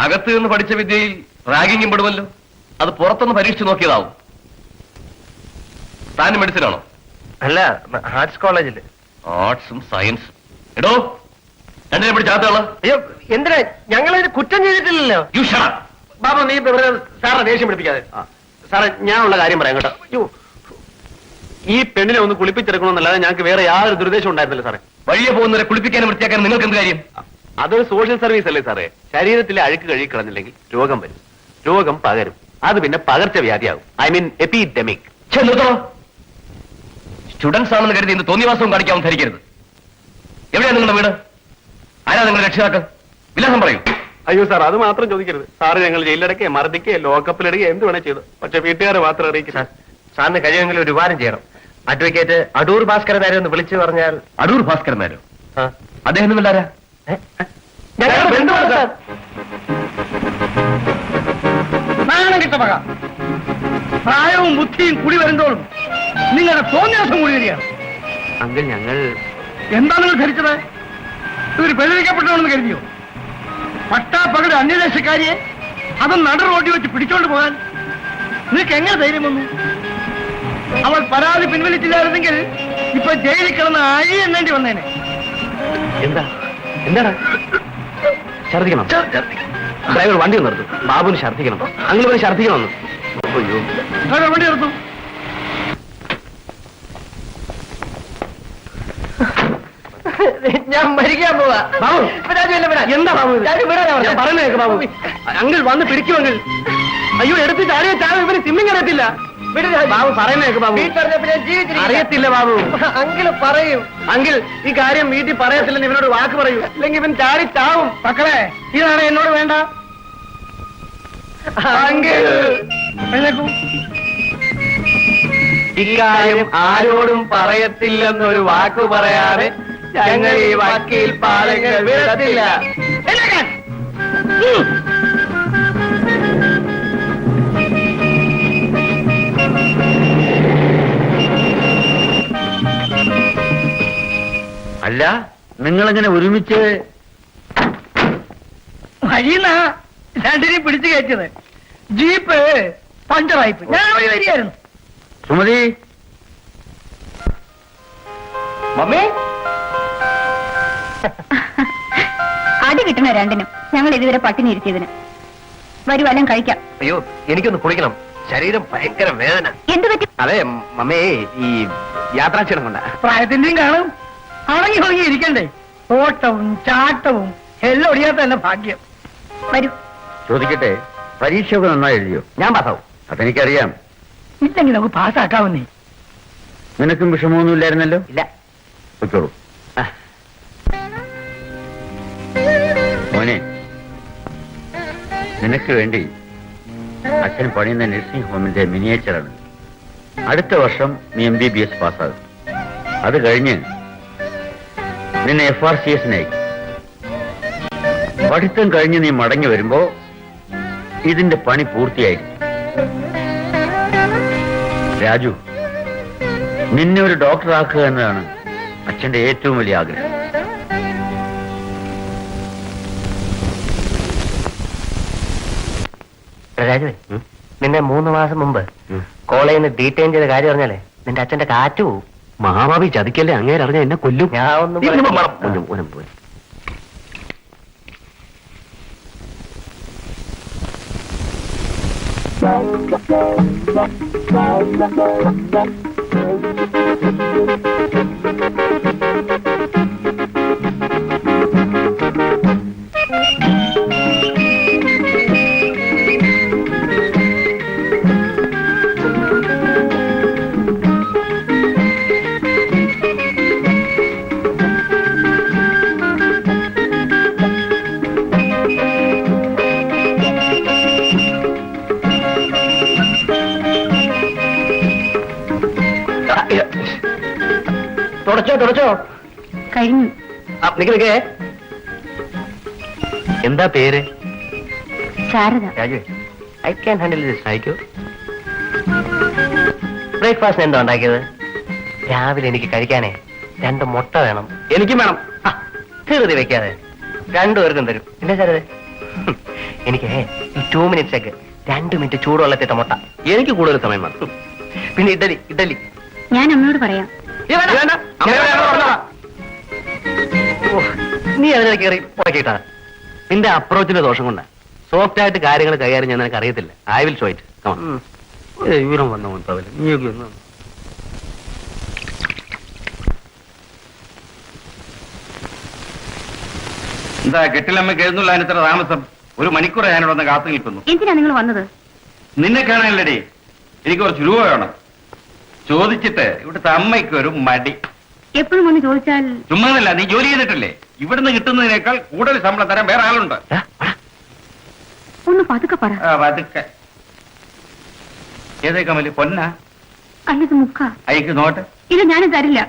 Speaker 6: അകത്ത് നിന്ന് പഠിച്ച വിദ്യയിൽ റാഗിങ്ങും പെടുമല്ലോ. അത് പുറത്തൊന്ന് പരീക്ഷിച്ചു നോക്കിയതാവും. താൻ മെഡിസിൻ ആണോ?
Speaker 1: അല്ല, ആർട്സ് കോളേജില്.
Speaker 6: ആർട്സും സയൻസും. എടോ, രണ്ടിനെ പിടിച്ചാത്തുള്ള.
Speaker 1: അയ്യോ, എന്തിനാ? ഞങ്ങളതിന് കുറ്റം ചെയ്തിട്ടില്ലല്ലോ.
Speaker 6: You shut up.
Speaker 1: ബാബു, നീ സാറെ ദേഷ്യം പിടിപ്പിക്കാതെ. സാറേ, ഞാനുള്ള കാര്യം പറയാം കേട്ടോ. അയ്യോ,
Speaker 6: ഈ പെണ്ണിനെ ഒന്ന് കുളിപ്പിച്ചെടുക്കണമെന്നല്ലാതെ ഞങ്ങൾക്ക് വേറെ യാതൊരു ദുരുദ്ദേശം ഉണ്ടായിരുന്നില്ല സാറേ. വഴിയെ പോകുന്നവരെ കുളിപ്പിക്കാനും വൃത്തിയാക്കാനും നിങ്ങൾക്ക് എന്ത് കാര്യം? അതൊരു സോഷ്യൽ സർവീസ് അല്ലേ സാറേ? ശരീരത്തിലെ അഴുക്ക് കഴുകി കളഞ്ഞില്ലെങ്കിൽ രോഗം വരും, രോഗം പകരും, അത് പിന്നെ പകർച്ചവ്യാധിയാകും. I mean epidemic. സ്റ്റുഡൻസ് ആണെന്ന് കരുതി ഇന്ന് തോന്നിവാസവും കാണിക്കാമെന്ന് ധരിക്കരുത്. എവിടെയാണ് നിങ്ങളുടെ വീട്? ആരാ നിങ്ങളുടെ രക്ഷിതാക്കൾ? വിലാസം പറയൂ. അയ്യോ സാർ അത് മാത്രം ചോദിക്കരുത്. സാറ് ഞങ്ങൾ ജയിലിലടക്കുക മർദ്ദിക്കുക ലോക്കപ്പിലിടുക എന്ത് വേണേ ചെയ്തു. പക്ഷെ വീട്ടുകാരെ മാത്രം അറിയിക്കുക.
Speaker 3: സാറിന് കഴിയുമെങ്കിൽ ഒരു ഉപകാരം ചെയ്യണം. അഡ്വക്കേറ്റ് അടൂർ ഭാസ്കരൻ നായരെ ഒന്ന് വിളിച്ചു പറഞ്ഞാൽ.
Speaker 6: അടൂർ ഭാസ്കരൻ നായരോ?
Speaker 3: ആ.
Speaker 6: അദ്ദേഹം വല്ലാരാ?
Speaker 3: ഞങ്ങളുടെ ബന്ധുവാണ് സാർ.
Speaker 4: നാണം കിട്ട മക. പ്രായവും ബുദ്ധിയും കൂടി വരുന്നതോളും നിങ്ങളുടെ തോന്നിയാസം കൂടി വരികയാണ്.
Speaker 6: അങ്കിൾ ഞങ്ങൾ
Speaker 4: എന്താ നിങ്ങൾ ധരിച്ചത്? ഇവർ ബഹിഷ്കരിക്കപ്പെട്ടവണെന്ന് കരുതിയോ? പട്ടാപ്പകട് അന്യദേശക്കാരിയെ അതും നട റോഡിൽ വെച്ച് പിടിച്ചോണ്ട് പോകാൻ നിങ്ങൾക്ക് എങ്ങനെ ധൈര്യം വന്നു? അവൾ പരാതി പിൻവലിച്ചില്ലായിരുന്നെങ്കിൽ ഇപ്പൊ ജയിലിൽ കിടന്ന് അഴി എണ്ണേണ്ടി വന്നേനെ.
Speaker 6: എന്താണ് ഛർദിക്കണം? ഡ്രൈവർ വണ്ടി ഒന്ന് നിർത്തും. ബാബുവിന് ഛർദിക്കണം. അങ്ങനെ പോയി ഛർദിക്കണമെന്ന്. അയ്യോ
Speaker 4: ഡ്രൈവർ വണ്ടി നിർത്തും.
Speaker 3: ഞാൻ മരിക്കാൻ പോവാ.
Speaker 6: ബാബു എന്താ ബാബു ഇത്? ഞാൻ പറയുന്നേക്ക് ബാബു. അങ്കിൾ വന്ന് പിടിക്കുമെങ്കിൽ. അയ്യോ എടുത്ത് ചാടിയ ചാവ് ഇവര് സ്വിമ്മിങ് അറിയത്തില്ല. ബാബു പറയുന്നേക്ക് ബാബു. അറിയത്തില്ല ബാബു.
Speaker 3: അങ്കിള് പറയും.
Speaker 6: അങ്കിൾ ഈ കാര്യം വീട്ടിൽ പറയത്തില്ലെന്ന് ഇവനോട് വാക്ക് പറയൂ. അല്ലെങ്കിൽ ഇവൻ ചാടി ചാവും.
Speaker 4: മക്കളെ ഇതാണ് എന്നോട് വേണ്ട.
Speaker 6: അങ്കിൾ
Speaker 4: എഴുന്നേക്കൂ.
Speaker 6: ഇക്കാര്യം ആരോടും പറയത്തില്ലെന്നൊരു വാക്ക് പറയാതെ ഞങ്ങൾ ഈ വക്കീൽ പാലങ്ങൾ വിടത്തില്ല.
Speaker 4: എഴുന്നേക്കാൻ.
Speaker 1: അല്ല നിങ്ങളെങ്ങനെ ഒരുമിച്ച്?
Speaker 4: വഴിന്നാ രണ്ടിനെയും പിടിച്ചു കയറ്റിയത്. ജീപ്പ് പഞ്ചറായിപ്പ്. ഞാൻ വഴി വരികയായിരുന്നു.
Speaker 1: സുമതി
Speaker 6: മമ്മി
Speaker 2: അടി കിട്ടണ രണ്ടിനും ഞങ്ങൾ ഇതുവരെ പട്ടിണി ഇരുത്തിയതിന്. വരൂ വല്ലതും കഴിക്കാം.
Speaker 3: അയ്യോ എനിക്കൊന്ന് കുളിക്കണം. ശരീരം ഭയങ്കര വേദന.
Speaker 2: എന്ത് പറ്റി?
Speaker 6: അതെ മമ്മേ ഈ യാത്രാക്ഷീണം കൊണ്ട.
Speaker 4: പ്രായത്തിന്റെയും കാണും. അടങ്ങി ഒതുങ്ങി ഇരിക്കണ്ടേ? ഓട്ടവും ചാട്ടവും എല്ലാം ഒടിയാത്ത തന്നെ ഭാഗ്യം.
Speaker 2: വരൂ.
Speaker 1: ചോദിക്കട്ടെ, പരീക്ഷയൊക്കെ നന്നായി എഴുതിയോ?
Speaker 6: ഞാൻ പാസ്സാവും.
Speaker 1: അതെനിക്കറിയാം.
Speaker 4: ഇല്ലെങ്കിൽ നമുക്ക് പാസ്സാക്കാവുന്നേ.
Speaker 1: നിനക്കും വിഷമമൊന്നുമില്ലായിരുന്നല്ലോ?
Speaker 6: ഇല്ല.
Speaker 1: വെച്ചോളൂ. മോനെ, നിനക്ക് വേണ്ടി അച്ഛൻ പണിയുന്ന നഴ്സിംഗ് ഹോമിന്റെ മിനിയേച്ചറാണ്. അടുത്ത വർഷം നീ MBBS പാസ്സാകും. അത് കഴിഞ്ഞ് നിന്നെ FRCS-നായി. പഠിത്തം കഴിഞ്ഞ് നീ മടങ്ങി വരുമ്പോ ഇതിന്റെ പണി പൂർത്തിയായിരിക്കും. രാജു, നിന്നെ ഒരു ഡോക്ടറാക്കുക എന്നതാണ് അച്ഛന്റെ ഏറ്റവും വലിയ ആഗ്രഹം.
Speaker 3: രാജുവേ, നിന്നെ 3 മാസം മുമ്പ് കോളേജിൽ നിന്ന് ഡീറ്റെയിൻ ചെയ്ത കാര്യം അറിഞ്ഞാലേ നിന്റെ അച്ഛന്റെ കാറ്റ് പോവും.
Speaker 6: മഹാഭാവി ചതിക്കല്ലേ, അങ്ങേര് അറിഞ്ഞ എന്നെ കൊല്ലും.
Speaker 3: ഞാൻ ഒന്നും
Speaker 6: പോയി.
Speaker 3: തുടച്ചോ
Speaker 2: കഴിഞ്ഞു.
Speaker 3: നിക്കേ. എന്താ പേര്?
Speaker 2: Sharada.
Speaker 3: Raju, I can handle this. അയക്കോ. ബ്രേക്ക്ഫാസ്റ്റിന് എന്താ ഉണ്ടാക്കിയത്? രാവിലെ എനിക്ക് കഴിക്കാനേ 2 മുട്ട വേണം.
Speaker 6: എനിക്കും വേണം.
Speaker 3: ധൃതി വെക്കാതെ 2 പേർക്കും തരും. ഇല്ല ശാരദ, എനിക്ക് ഈ 2 മിനിറ്റ്സൊക്കെ 2 മിനിറ്റ് ചൂടുവെള്ളത്തിട്ട മുട്ട.
Speaker 6: എനിക്ക് കൂടുതൽ സമയം വേണം.
Speaker 3: പിന്നെ ഇഡലി.
Speaker 2: ഞാൻ അമ്മയോട് പറയാം.
Speaker 3: നീ അതിനെ കയറി ഉറക്കിട്ടാ.
Speaker 6: നിന്റെ അപ്രോച്ചിന്റെ ദോഷം കൊണ്ടാ. സോഫ്റ്റ് ആയിട്ട് കാര്യങ്ങൾ കൈകാര്യം ഞാൻ നിനക്ക് അറിയത്തില്ല. I will show it. വിവരം വന്നോ നീയൊക്കെ ഒന്ന്. എന്താ കെട്ടിലമ്മയ്ക്ക് എഴുന്നള്ള അതിനത്ര താമസം? 1 മണിക്കൂർ ഞാനിവിടെ വന്ന് കാത്തു നിൽക്കുന്നു.
Speaker 2: എന്തിനാ നിങ്ങൾ വന്നത്?
Speaker 6: നിന്നെ കാണാനല്ലടി, എനിക്ക് കുറച്ച് രൂപ വേണം. ചോദിച്ചിട്ട് ഇവിടുത്തെ അമ്മയ്ക്ക് ഒരു മടി.
Speaker 2: എപ്പോഴും വന്ന് ചോദിച്ചാൽ
Speaker 6: ചുമ്മാതല്ല, നീ ജോലി ചെയ്തിട്ടില്ലേ? ഇവിടുന്ന് കിട്ടുന്നതിനേക്കാൾ കൂടുതൽ ശമ്പളം തരാൻ വേറെ ആളുണ്ട്.
Speaker 2: ഒന്ന് പതുക്കെ പറ.
Speaker 1: പതുക്കെ. ഏതേ കമല് പൊന്ന
Speaker 2: അല്ലത് മുക്ക.
Speaker 1: അയക്ക് നോട്ട്.
Speaker 2: ഇത് ഞാനും തരില്ല.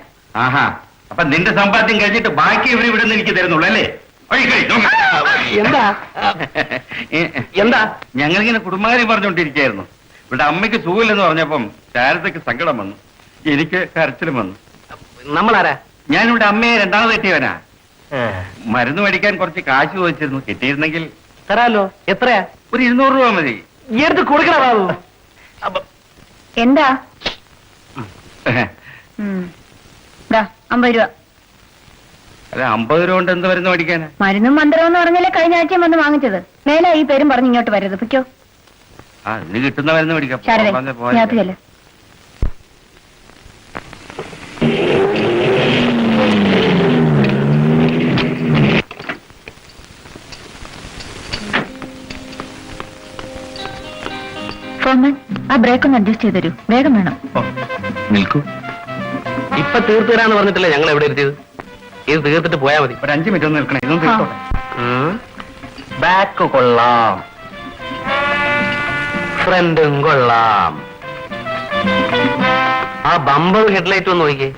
Speaker 1: ആഹാ, അപ്പൊ നിന്റെ സമ്പാദ്യം കഴിഞ്ഞിട്ട് ബാക്കി ഇവിടെ ഇവിടെ എനിക്ക് തരുന്നുള്ളൂ അല്ലേ?
Speaker 6: എന്താ എന്താ?
Speaker 1: ഞങ്ങളിങ്ങനെ കുടുംബകാര്യം പറഞ്ഞുകൊണ്ടിരിക്കുകയായിരുന്നു. ഇവിടെ അമ്മയ്ക്ക് സുഖമില്ലെന്ന് പറഞ്ഞപ്പം ശാരദയ്ക്ക് സങ്കടം വന്നു, എനിക്ക് കരച്ചിലും വന്നു.
Speaker 6: നമ്മളാരാ?
Speaker 1: ഞാനിവിടെ അമ്മയെ രണ്ടാമത് എത്തിയവനാ. മരുന്ന് മേടിക്കാൻ കുറച്ച് കാശ് ചോദിച്ചിരുന്നു, കിട്ടിയിരുന്നെങ്കിൽ
Speaker 6: തരാലോ. എത്രയാ?
Speaker 1: ഒരു 200 രൂപ മതി.
Speaker 6: ഈ അടുത്ത് കൊടുക്കണോ?
Speaker 2: എന്താ? 50 രൂപ.
Speaker 1: അല്ല, 50 രൂപ കൊണ്ട് എന്ത് മരുന്ന് മേടിക്കാനാ?
Speaker 2: മരുന്നും മന്ത്രം എന്ന് പറഞ്ഞാലേ കഴിഞ്ഞ ആഴ്ചയും വന്ന് വാങ്ങിച്ചത്. മേലെ ഈ പേരും പറഞ്ഞ് ഇങ്ങോട്ട് വരരുത്. പൊയ്ക്കോ.
Speaker 1: ആ, ഇന്ന് കിട്ടുന്ന മരുന്ന് മേടിക്കാം.
Speaker 2: ശാരദേ,
Speaker 1: പോവാൻ
Speaker 2: രാത്രിയല്ലേ? ഫോർമാൻ, ആ ബ്രേക്ക് ഒന്ന് അഡ്ജസ്റ്റ് ചെയ്ത് തരൂ. വേഗം വേണം.
Speaker 6: നിൽക്കൂ. ഇപ്പൊ തീർത്തു തരാന്ന് പറഞ്ഞിട്ടല്ലേ ഞങ്ങൾ എവിടെ ഇരുത്തിയത്? ഇത് തീർത്തിട്ട് പോയാ മതി.
Speaker 1: ഒരു 5 മിനിറ്റ് ഒന്ന് നിൽക്കണേ, ഇതൊന്നും തീർത്തോട്ടെ.
Speaker 6: ബാക്ക് കൊള്ളാം, ഫ്രണ്ടും കൊള്ളാം. ആ ബമ്പർ ഹെഡ്ലൈറ്റ് ഒന്ന് നോക്കിയേ,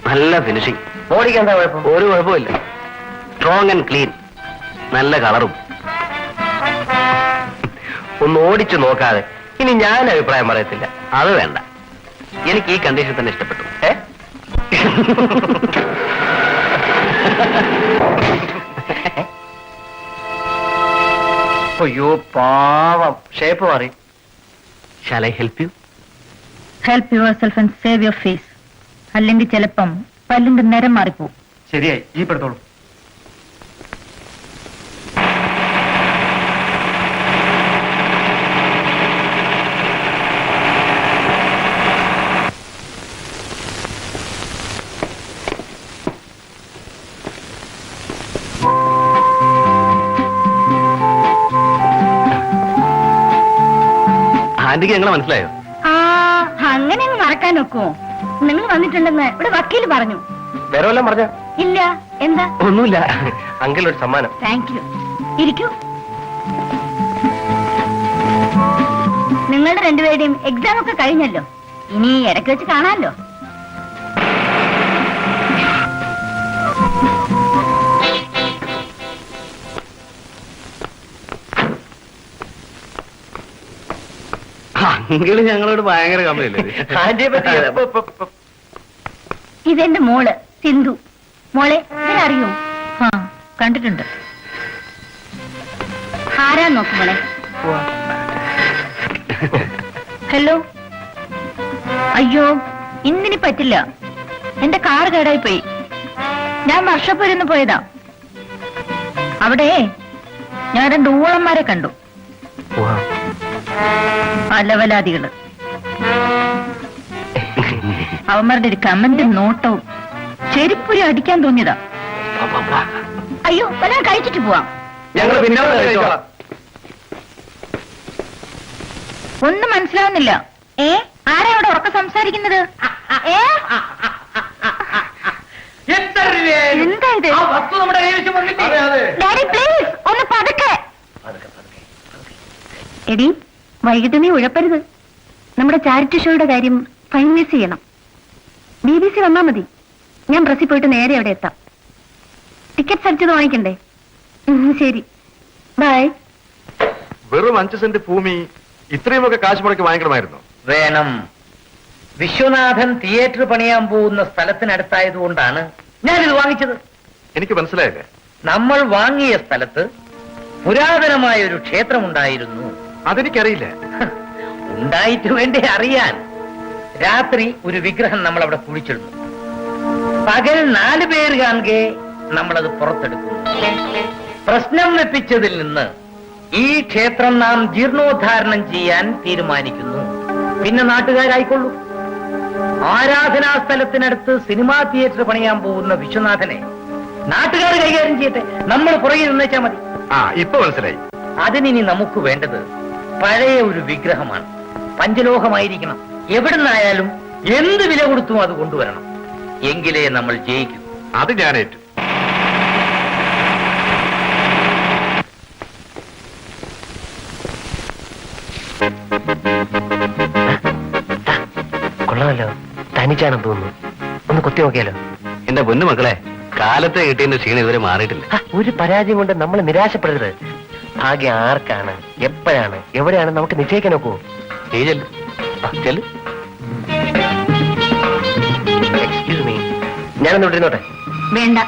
Speaker 6: നല്ല ഫിനിഷിംഗ്. ഓടിക്കാൻ എന്താ കുഴപ്പം? ഒരു കുഴപ്പമില്ല. സ്ട്രോങ് ആൻഡ് ക്ലീൻ, നല്ല കളറും. ഒന്ന് ഓടിച്ചു നോക്കാതെ ഇനി ഞാൻ അഭിപ്രായം പറയത്തില്ല. അത് വേണ്ട, എനിക്ക് ഈ കണ്ടീഷൻ തന്നെ ഇഷ്ടപ്പെട്ടു.
Speaker 1: അയ്യോ പാവം, ഷേപ്പ് മാറി.
Speaker 6: Shall I help you?
Speaker 2: Help yourself and save your face. അല്ലെങ്കിൽ ചിലപ്പം പല്ലിന്റെ നിറം മാറിപ്പോവും.
Speaker 1: ശരിയായി, ഈ പെടുത്തോളൂ.
Speaker 6: ആന്റിക്ക് ഞങ്ങളെ മനസ്സിലായോ?
Speaker 2: ആ, അങ്ങനെ അങ്ങ് മറക്കാൻ ഒക്കുമോ? നിങ്ങൾ വന്നിട്ടുണ്ടെന്ന് ഇവിടെ വക്കീൽ പറഞ്ഞു.
Speaker 6: വേറെ വല്ലതും പറഞ്ഞ?
Speaker 2: ഇല്ല. എന്താ?
Speaker 6: ഒന്നുമില്ല. അങ്കിൾ ഒരു സമ്മാനം.
Speaker 2: Thank you. ഇരിക്കൂ. നിങ്ങളുടെ രണ്ടുപേരുടെയും എക്സാം ഒക്കെ കഴിഞ്ഞല്ലോ. ഇനി ഇടയ്ക്ക് വെച്ച് കാണാമല്ലോ.
Speaker 6: അങ്കിള് ഞങ്ങളോട് ഭയങ്കര കമ്പനിയല്ലേ? ആന്റിയെ പറ്റി
Speaker 2: ഇതെന്റെ മോള് സിന്ധു. മോളെ ഇവരറിയോ? ആ, കണ്ടിട്ടുണ്ട്. ആരാ നോക്കും മോളെ? ഹലോ. അയ്യോ, ഇന്നിനി പറ്റില്ല. എന്റെ കാർ കേടായി പോയി. ഞാൻ വർഷപ്പൂരിന്ന് പോയതാ. അവിടെ ഞാൻ 2 ഊളന്മാരെ കണ്ടു. അലവലാദികള്. അവന്മാരുടെ ഒരു കമന്റും നോട്ടവും ചെരുപ്പുരി അടിക്കാൻ തോന്നിയതാ. അയ്യോ, വല്ലതും കഴിച്ചിട്ട് പോവാം.
Speaker 6: ഞങ്ങൾ പിന്നെ കഴിച്ചോളാം.
Speaker 2: ഒന്നും മനസ്സിലാവുന്നില്ല. ആരാ അവിടെ ഉറക്കെ സംസാരിക്കുന്നത്? എന്താ ഇത്? ഡാഡി പ്ലീസ് ഒന്ന് പതുക്കെ. എടി, വൈകിട്ട് നീ ഉഴപ്പരുത്. നമ്മുടെ ചാരിറ്റി ഷോയുടെ കാര്യം ഫൈനലൈസ് ചെയ്യണം. BBC വന്നാ മതി. ഞാൻ പ്രസ്സിൽ പോയിട്ട് നേരെ അവിടെ എത്താം. ടിക്കറ്റ് അടിച്ചത് വാങ്ങിക്കണ്ടേ? ശരി, ബൈ.
Speaker 6: വെറും 5 സെന്റ് ഭൂമി ഇത്രയുമൊക്കെ കാശ് മുടക്കി വാങ്ങിക്കണമായിരുന്നു.
Speaker 3: വേണം. വിശ്വനാഥൻ തിയേറ്റർ പണിയാൻ പോകുന്ന സ്ഥലത്തിനടുത്തായതുകൊണ്ടാണ് ഞാനിത് വാങ്ങിച്ചത്.
Speaker 6: എനിക്ക് മനസ്സിലായില്ലേ?
Speaker 3: നമ്മൾ വാങ്ങിയ സ്ഥലത്ത് പുരാതനമായ ഒരു ക്ഷേത്രമുണ്ടായിരുന്നു.
Speaker 6: അതെനിക്കറിയില്ല.
Speaker 3: ഉണ്ടായിട്ട് വേണ്ടി അറിയാൻ. രാത്രി ഒരു വിഗ്രഹം നമ്മൾ അവിടെ കുഴിച്ചിടുന്നു. പകൽ 4 പേര് കാണുകെ നമ്മളത് പുറത്തെടുക്കുന്നു. പ്രശ്നം വെപ്പിച്ചതിൽ നിന്ന് ഈ ക്ഷേത്രം നാം ജീർണോദ്ധാരണം ചെയ്യാൻ തീരുമാനിക്കുന്നു. പിന്നെ നാട്ടുകാരായിക്കൊള്ളൂ. ആരാധനാ സ്ഥലത്തിനടുത്ത് സിനിമാ തിയേറ്റർ പണിയാൻ പോകുന്ന വിശ്വനാഥനെ നാട്ടുകാർ കൈകാര്യം ചെയ്യട്ടെ. നമ്മൾ പുറകെ നിന്നേച്ചാ മതി.
Speaker 6: ഇപ്പൊ മനസ്സിലായി.
Speaker 3: അതിനി നമുക്ക് വേണ്ടത് പഴയ ഒരു വിഗ്രഹമാണ്. പഞ്ചലോഹമായിരിക്കണം. എവിടുന്നായാലും എന്ത് വില കൊടുത്തും അത് കൊണ്ടുവരണം. എങ്കിലേ നമ്മൾ ജയിക്കൂ.
Speaker 6: അത് ഞാനേറ്റു.
Speaker 3: കൊള്ളാമല്ലോ, തനിച്ചാണെന്ന് തോന്നുന്നു. ഒന്ന് കുത്തി നോക്കിയാലോ?
Speaker 6: എന്റെ പൊന്നു മക്കളെ, കാലത്തെ കിട്ടിയതിന്റെ ക്ഷീണം ഇതുവരെ മാറിയിട്ടില്ല.
Speaker 3: ഒരു പരാജയം കൊണ്ട് നമ്മൾ നിരാശപ്പെടരുത്. ആകെ ആർക്കാണ്, എപ്പോഴാണ്, എവിടെയാണ് നമുക്ക് നിശ്ചയിക്കാൻ നോക്കുവോ?
Speaker 6: നീ ചെല്ല്. ചെല്ല്.
Speaker 3: എക്സ്ക്യൂസ് മീ, ഞാനൊന്ന് വിട്ടിരുന്നോട്ടെ?
Speaker 2: വേണ്ട.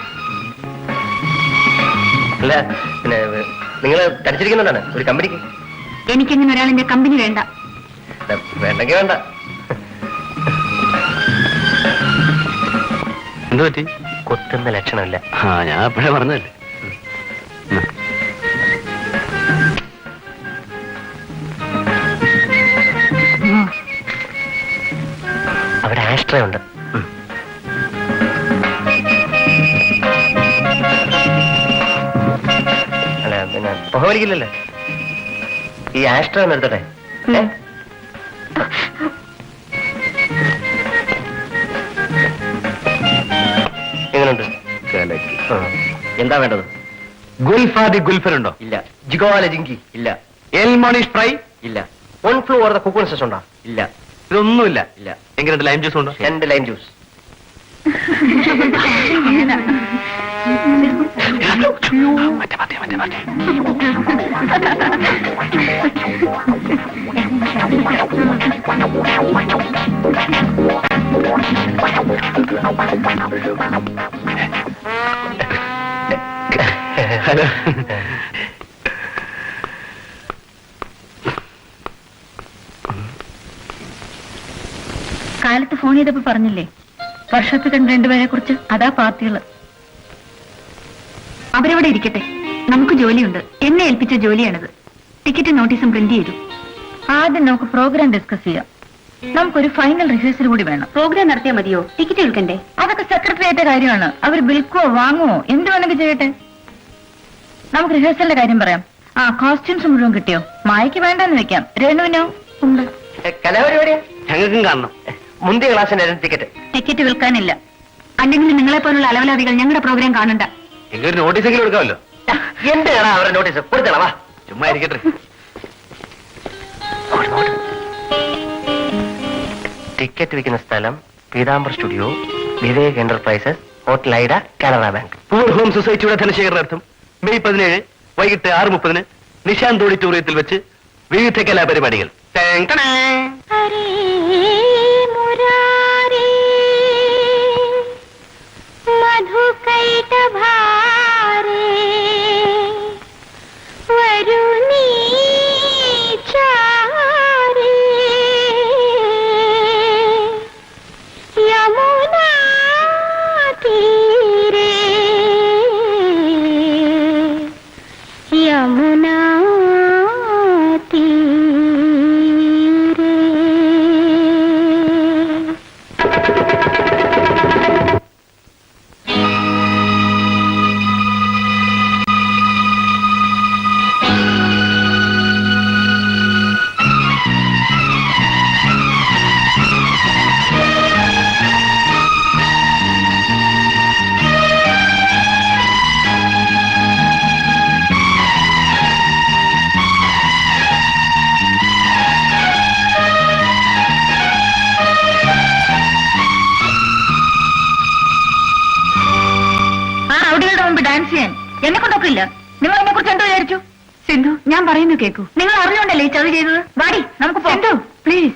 Speaker 3: അല്ല, പിന്നെ നിങ്ങൾ തടിച്ചിരിക്കുന്നുണ്ടാണ് ഒരു കമ്പനിക്ക്?
Speaker 2: എനിക്കിങ്ങനെ ഒരാളിന്റെ കമ്പനി വേണ്ട.
Speaker 3: വേണ്ടെങ്കിൽ വേണ്ട.
Speaker 6: എന്ത് പറ്റി?
Speaker 3: കൊത്തുന്ന ലക്ഷണമില്ല.
Speaker 6: ഞാൻ എപ്പോഴേ പറഞ്ഞല്ലേ.
Speaker 3: അവിടെ ആഷ്ട്രേ ഉണ്ട്. അല്ല, പിന്നെ പുകവലിക്കില്ലല്ലേ? ഈ ആഷ്ട്രേ ഒന്ന് എടുത്തോട്ടെ. എങ്ങനെയുണ്ട്? എന്താ വേണ്ടത്?
Speaker 6: ഗുൽഫാദി ഗുൽഫറുണ്ടോ?
Speaker 3: ഇല്ല. ജിഗോവാല ജിങ്കി? ഇല്ല.
Speaker 6: എൽമോണിഷ് ഫ്രൈ?
Speaker 3: ഇല്ല. 1 ഫ്ലൂ ഓർ ദ കുക്കൺ സെസ് ഉണ്ടോ? ഇല്ല.
Speaker 6: ഇതൊന്നുമില്ല.
Speaker 3: ഇല്ല.
Speaker 6: എങ്ങനെ ലൈം ജ്യൂസ് ഉണ്ടോ?
Speaker 3: 2 ലൈം ജ്യൂസ്.
Speaker 6: ഹലോ.
Speaker 2: കാലത്ത് ഫോൺ ചെയ്തപ്പോ പറഞ്ഞില്ലേ, വർഷത്തിൽ കണ്ട രണ്ടുപേരെ കുറിച്ച്. അതാ പാർട്ടികള്. അവരവിടെ ഇരിക്കട്ടെ, നമുക്ക് ജോലിയുണ്ട്. എന്നെ ഏൽപ്പിച്ച ജോലിയാണിത്. ടിക്കറ്റ് നോട്ടീസും പ്രിന്റ് ചെയ്തു. ആദ്യം നമുക്ക് പ്രോഗ്രാം ഡിസ്കസ് ചെയ്യാം. നമുക്കൊരു ഫൈനൽ റിഹേഴ്സൽ കൂടി വേണം. പ്രോഗ്രാം നടത്തിയാൽ മതിയോ? ടിക്കറ്റ് വിൽക്കണ്ടേ? അതൊക്കെ സെക്രട്ടറിയേറ്റ കാര്യമാണ്. അവർ വിൽക്കുവോ വാങ്ങുവോ എന്ത് വേണമെങ്കിൽ ചെയ്യട്ടെ. നമുക്ക് റിഹേഴ്സലിന്റെ കാര്യം പറയാം. കോസ്റ്റ്യൂംസ് മുഴുവൻ കിട്ടിയോ? മായക്ക് വേണ്ടെന്ന് വെക്കാം. രേണുവിനോ? ഉണ്ട്.
Speaker 3: കലാപരിപാടിയാ?
Speaker 6: ഞങ്ങൾക്കും കാണണം.
Speaker 3: മുന്തിയ ക്ലാസ്സിന്റെ ടിക്കറ്റ്.
Speaker 2: ടിക്കറ്റ് വിൽക്കാനില്ല. അല്ലെങ്കിൽ നിങ്ങളെ പോലുള്ള അലവലാദികൾ ഞങ്ങളുടെ പ്രോഗ്രാം കാണണ്ട.
Speaker 6: എങ്കിലും നോട്ടീസെങ്കിലും എടുക്കാമല്ലോ.
Speaker 3: എന്താണ് അവരുടെ നോട്ടീസ്? കൊടുത്തള. വാ,
Speaker 6: ചുമ്മാ ഇരിക്കട്ടെ.
Speaker 3: ടിക്കറ്റ് വിൽക്കുന്ന സ്ഥലം Pitambar studio, Vivek enterprises, hotel Aida, Canara bank.
Speaker 6: Poor home സൊസൈറ്റിയുടെ ധനശേഖരണാർത്ഥം മെയ് 17 വൈകിട്ട് 6:30 നിശാന്ത് ഓഡിറ്റോറിയത്തിൽ വെച്ച് വിവിധ കലാപരിപാടികൾ.
Speaker 2: ഡാൻസ് ചെയ്യാൻ എന്നെ കൊണ്ടൊക്കില്ല. നിങ്ങൾ എന്നെ കുറിച്ച് എന്തോ വിചാരിച്ചു? സിന്ധു, ഞാൻ പറയുന്നു കേക്കൂ. നിങ്ങൾ അറിഞ്ഞോണ്ടല്ലേ ഈ ചതി ചെയ്തത്? വാടി, നമുക്ക് സിന്ധു പ്ലീസ്.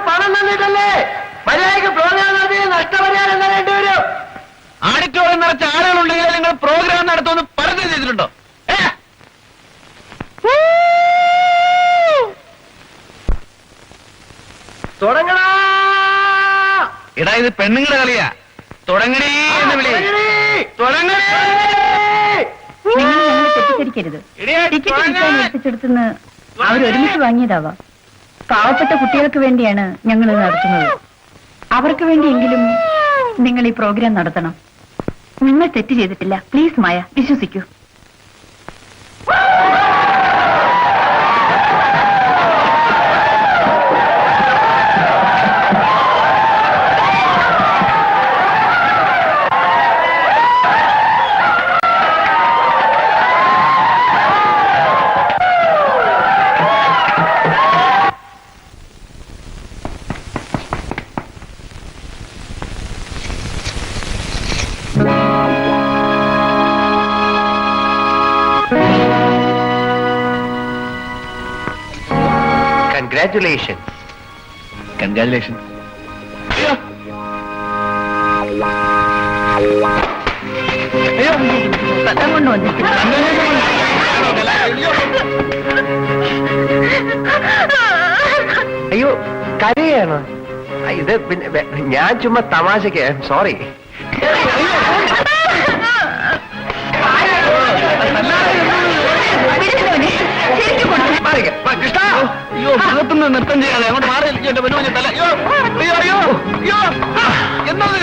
Speaker 3: പണം തന്നിട്ടല്ലേ മര്യാദക്ക് പ്രോഗ്രാം നടത്തി നഷ്ടപരിഹാരം തരേണ്ടി വരും.
Speaker 6: ആഡിറ്റോറിയം നിറച്ച ആളുകളുണ്ടെങ്കിൽ നിങ്ങൾ പ്രോഗ്രാം നടത്തുമെന്ന് പറഞ്ഞു ചെയ്തിട്ടുണ്ടോ?
Speaker 3: തുടങ്ങടാ.
Speaker 6: എടാ, ഇത് പെണ്ണുങ്ങളുടെ കളിയാ. തുടങ്ങണേ എന്ന് വിളി. തുടങ്ങണേ.
Speaker 2: നിങ്ങൾ ഞങ്ങളെ തെറ്റിദ്ധരിക്കരുത്. ടിക്കറ്റ് വിൽക്കാൻ എത്തിച്ചെടുത്തുനിന്ന് അവരൊരുമിച്ച് വാങ്ങിയതാവാം. പാവപ്പെട്ട കുട്ടികൾക്ക് വേണ്ടിയാണ് ഞങ്ങൾ ഇത് നടത്തുന്നത്. അവർക്ക് വേണ്ടിയെങ്കിലും നിങ്ങൾ ഈ പ്രോഗ്രാം നടത്തണം. നിങ്ങൾ തെറ്റ് ചെയ്തിട്ടില്ല. പ്ലീസ് മായ, വിശ്വസിക്കൂ.
Speaker 3: കൺഗ്രാറ്റുലേഷൻ.
Speaker 1: കൺഗ്രാറ്റുലേഷൻ.
Speaker 2: സ്ഥലം കൊണ്ട് വന്നിട്ട്
Speaker 3: അയ്യോ കരയാണ്. ഇത് പിന്നെ ഞാൻ ചുമ്മാ തമാശക്ക്. സോറി.
Speaker 1: കൃഷ്ണ, അയ്യോ ഭാഗത്തുനിന്ന് നൃത്തം ചെയ്യാതെ അങ്ങോട്ട് മാറി എന്റെ മനോജ് തല. അയ്യോ അയ്യോ അയ്യോ അയ്യോ എന്നത്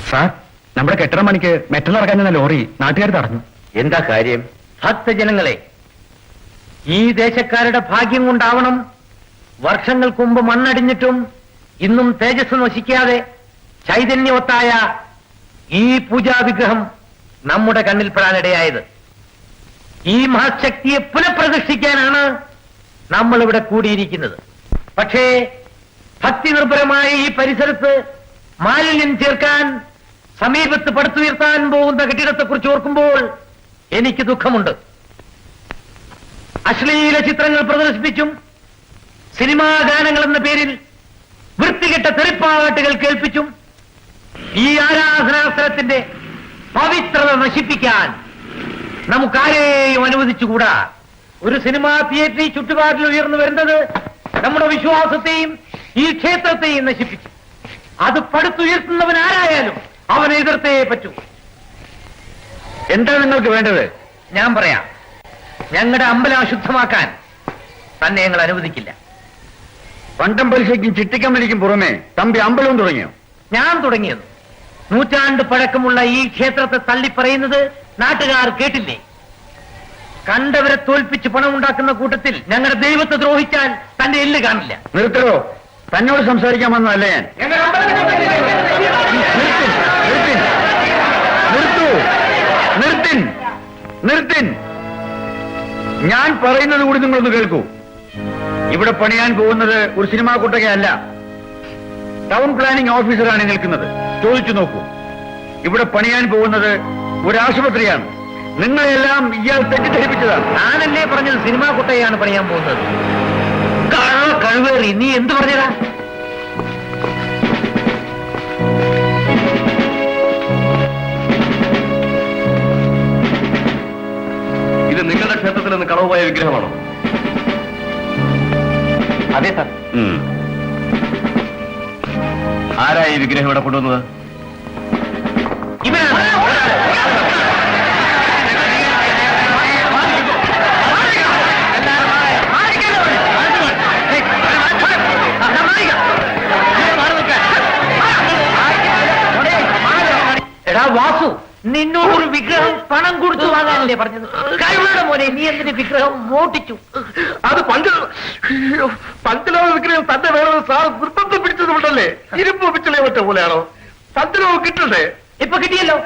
Speaker 6: സാർ, നമ്മുടെ കെട്ടിട മണിക്ക് മെറ്റൽ ഇറക്കാൻ ലോറി നാട്ടുകാർ തടഞ്ഞു.
Speaker 3: എന്താ കാര്യം? ഭക്തജനങ്ങളെ, ഈ ദേശക്കാരുടെ ഭാഗ്യം കൊണ്ടാവണം വർഷങ്ങൾക്ക് മുമ്പ് മണ്ണടിഞ്ഞിട്ടും ഇന്നും തേജസ് നശിക്കാതെ ചൈതന്യവത്തായ ഈ പൂജാവിഗ്രഹം നമ്മുടെ കണ്ണിൽ പെടാനിടയായത്. ഈ മഹാശക്തിയെ പുനഃപ്രതിഷ്ഠിക്കാനാണ് നമ്മൾ ഇവിടെ കൂടിയിരിക്കുന്നത്. പക്ഷേ ഭക്തി നിർഭരമായ ഈ പരിസരത്ത് മാലിന്യം ചേർക്കാൻ, സമീപത്ത് പടുത്തുയർത്താൻ പോകുന്ന കെട്ടിടത്തെക്കുറിച്ച് ഓർക്കുമ്പോൾ എനിക്ക് ദുഃഖമുണ്ട്. അശ്ലീല ചിത്രങ്ങൾ പ്രദർശിപ്പിച്ചും സിനിമാ ഗാനങ്ങൾ എന്ന പേരിൽ വൃത്തികെട്ട തെറിപ്പാട്ടുകൾ കേൾപ്പിച്ചും ഈ ആരാധനാസ്ഥലത്തിന്റെ പവിത്രത നശിപ്പിക്കാൻ നമുക്കാരെയും അനുവദിച്ചുകൂടാ. ഒരു സിനിമാ തിയേറ്ററിൽ ചുറ്റുപാടിൽ ഉയർന്നു വരുന്നത് നമ്മുടെ വിശ്വാസത്തെയും ഈ ക്ഷേത്രത്തെയും നശിപ്പിച്ചു. അത് പടുത്തുയർത്തുന്നവൻ ആരായാലും അവനെ എതിർത്തേ പറ്റൂ. എന്താ നിങ്ങൾക്ക് വേണ്ടത്? ഞാൻ പറയാം. ഞങ്ങളുടെ അമ്പലം അശുദ്ധമാക്കാൻ തന്നെ ഞങ്ങൾ അനുവദിക്കില്ല.
Speaker 6: പണ്ടം പലിശയ്ക്കും ചിട്ടിക്കമ്പനിക്കും പുറമെ തമ്പി അമ്പലവും തുടങ്ങിയോ?
Speaker 3: ഞാൻ തുടങ്ങിയത്. നൂറ്റാണ്ട് പഴക്കമുള്ള ഈ ക്ഷേത്രത്തെ തള്ളിപ്പറയുന്നത് നാട്ടുകാർ കേട്ടില്ലേ? കണ്ടവരെ തോൽപ്പിച്ച് പണമുണ്ടാക്കുന്ന കൂട്ടത്തിൽ ഞങ്ങളുടെ ദൈവത്തെ ദ്രോഹിച്ചാൽ തന്റെ എല്ല് കാണില്ല.
Speaker 6: നിർത്തോ, തന്നോട് സംസാരിക്കാൻ വന്നതല്ല ഞാൻ. നിർത്തിൻ. ഞാൻ പറയുന്നത് കൂടി നിങ്ങളൊന്ന് കേൾക്കൂ. ഇവിടെ പണിയാൻ പോകുന്നത് ഒരു സിനിമാ കുട്ടകയല്ല, ടൗൺ പ്ലാനിംഗ് ഓഫീസറാണ് നിൽക്കുന്നത്. ചോദിച്ചു നോക്കൂ. ഇവിടെ പണിയാൻ പോകുന്നത് ഒരു ആശുപത്രിയാണ്. നിങ്ങളെല്ലാം ഇയാൾ തെറ്റിദ്ധരിപ്പിച്ചതാണ്.
Speaker 3: ഞാനല്ലേ പറഞ്ഞത് സിനിമാ കുട്ടയാണ് പണിയാൻ പോകുന്നത്? കഴിവേറി, നീ എന്ത് പറഞ്ഞതാ?
Speaker 6: ഇത് നിങ്ങളുടെ ക്ഷേത്രത്തിൽ നിന്ന് കളവുപോയ വിഗ്രഹമാണോ?
Speaker 3: അതെ സാർ.
Speaker 6: ആരാ ഈ വിഗ്രഹം ഇവിടെ കൊണ്ടുവന്നത്?
Speaker 3: ഇവനാണ്. എടാ വാസു, നിന്നോടൊരു വിഗ്രഹം പണം കൊടുത്തു വാങ്ങാനല്ലേ പറഞ്ഞത്? കഴിവുടെ മോനെ, നീ എന്തിന് വിഗ്രഹം മോട്ടിച്ചു?
Speaker 6: അത് പഞ്ചലോക വിഗ്രഹം തന്നെ വേണമെന്ന് സാർ നിർബന്ധം പിടിച്ചതുകൊണ്ടല്ലേ? ഇരുമ്പ് പിച്ചളെ പറ്റ പോലെയാണോ? പഞ്ചലോകം കിട്ടണ്ടേ?
Speaker 3: ഇപ്പൊ കിട്ടിയല്ലോ.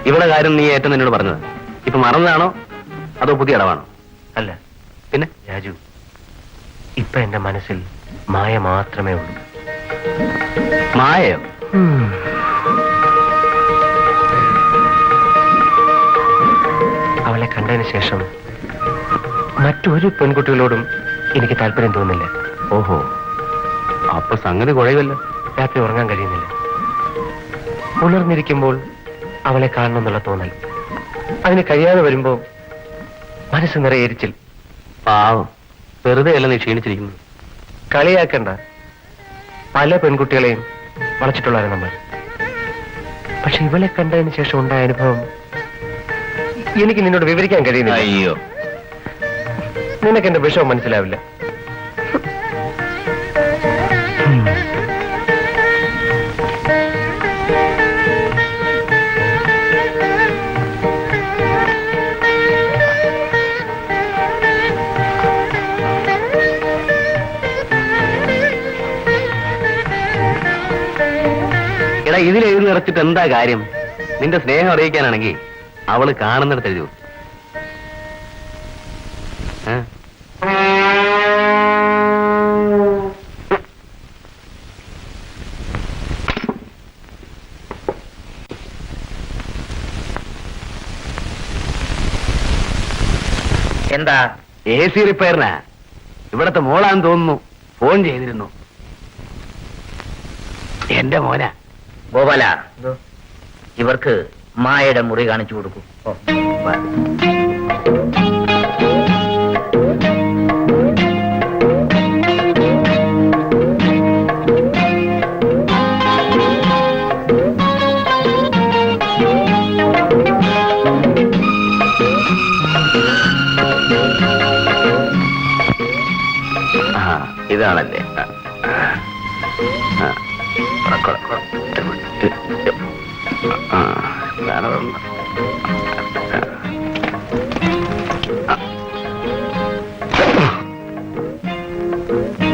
Speaker 6: ഇവിടെ കാര്യം നീ ഏറ്റവും എന്നോട് പറഞ്ഞത് ഇപ്പൊ മറന്നതാണോ അതോ പുതിയ അടവാണോ?
Speaker 1: അല്ല,
Speaker 6: പിന്നെ
Speaker 1: രാജു, ഇപ്പൊ എന്റെ മനസ്സിൽ മായ മാത്രമേ ഉള്ളൂ.
Speaker 6: മായയോ?
Speaker 1: അവളെ കണ്ടതിന് ശേഷം മറ്റൊരു പെൺകുട്ടികളോടും എനിക്ക് താല്പര്യം തോന്നുന്നില്ല.
Speaker 6: ഓഹോ, അപ്പൊ സംഗതി കുഴയുമല്ലോ.
Speaker 1: രാത്രി ഉറങ്ങാൻ കഴിയുന്നില്ല. ഉണർന്നിരിക്കുമ്പോൾ അവളെ കാണണമെന്നുള്ള തോന്നൽ, അതിന് കഴിയാതെ വരുമ്പോ മനസ്സ് നിറയെ എരിച്ചിൽ.
Speaker 6: പാവം, വെറുതെ അല്ല നീ ക്ഷീണിച്ചിരിക്കുന്നത്.
Speaker 1: കളിയാക്കണ്ട. പല പെൺകുട്ടികളെയും വളച്ചിട്ടുള്ളവരെ നമ്മൾ. പക്ഷെ ഇവളെ കണ്ടതിന് ശേഷം ഉണ്ടായ അനുഭവം എനിക്ക് നിന്നോട് വിവരിക്കാൻ കഴിയുന്നില്ല.
Speaker 6: അയ്യോ,
Speaker 1: നിനക്ക് എന്റെ വിഷമം മനസ്സിലാവില്ല.
Speaker 6: എടാ ഇതിൽ എഴുതി നിറച്ചിട്ട് എന്താ കാര്യം? നിന്റെ സ്നേഹം അറിയിക്കാനാണെങ്കിൽ അവള് കാണുന്നിടത്ത് എഴുതി വെക്കും.
Speaker 3: എന്താ?
Speaker 6: AC റിപ്പയറിനാ. ഇവിടത്തെ മോളാന്ന് തോന്നുന്നു. ഫോൺ ചെയ്തിരുന്നു. എന്റെ മോനാ.
Speaker 3: ഗോപാല, ഇവർക്ക് മായയുടെ മുറി കാണിച്ചു കൊടുക്കൂ.
Speaker 6: ഇതാണല്ലേ?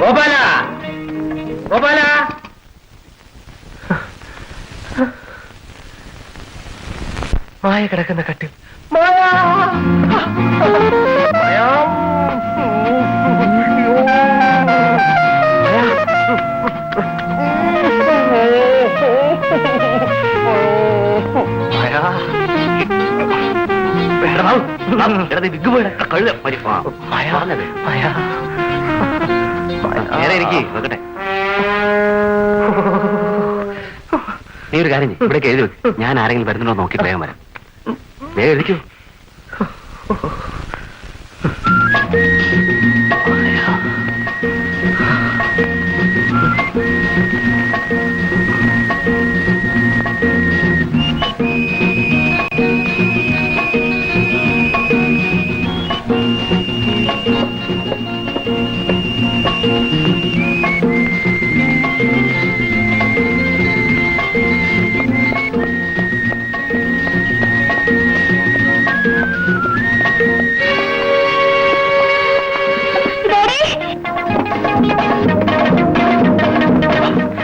Speaker 3: ഗോപാല, ഗോപാല,
Speaker 6: മായ കിടക്കുന്ന കട്ടിൽ. നോക്കട്ടെ. നീ ഒരു കാര്യം ഇവിടെ എഴുതി വെക്ക്. ഞാൻ ആരെങ്കിലും വരുന്നുണ്ടോ നോക്കിയിട്ട് വേഗം വരാം. വേഗം എഴുതിക്കൂ.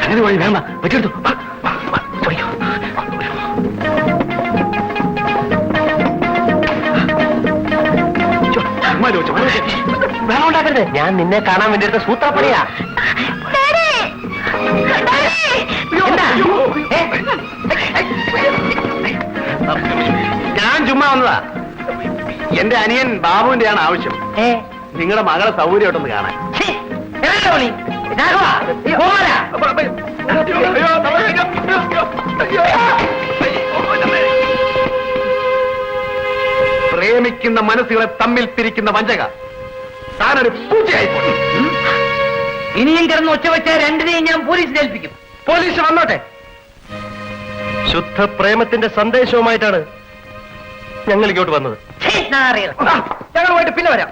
Speaker 6: അങ്ങനെ വഴി വേണ്ട വെച്ചെടുത്തു. വേണമുണ്ടാക്കരുത്. ഞാൻ നിന്നെ കാണാൻ വേണ്ടി എടുത്ത സൂത്രപ്പണിയാ. ഞാൻ ചുമ്മാ വന്നതാ. എന്റെ അനിയൻ ബാബുവിന്റെയാണ് ആവശ്യം. നിങ്ങളുടെ മകളെ സൗകര്യമായിട്ടൊന്ന് കാണാൻ. പ്രേമിക്കുന്ന മനസ്സുകളെ തമ്മിൽ തിരിക്കുന്ന വഞ്ചക. താനൊരു പൂച്ചയായി.
Speaker 3: ഇനിയും കിടന്ന് ഒച്ച വെച്ച രണ്ടിനെയും ഞാൻ പോലീസിൽ ഏൽപ്പിക്കും.
Speaker 6: പോലീസ് വന്നോട്ടെ. ശുദ്ധ പ്രേമത്തിന്റെ സന്ദേശവുമായിട്ടാണ് ഞങ്ങൾ ഇങ്ങോട്ട് വന്നത്.
Speaker 3: അറിയാം.
Speaker 4: ഞങ്ങൾ പോയിട്ട് പിന്നെ വരാം.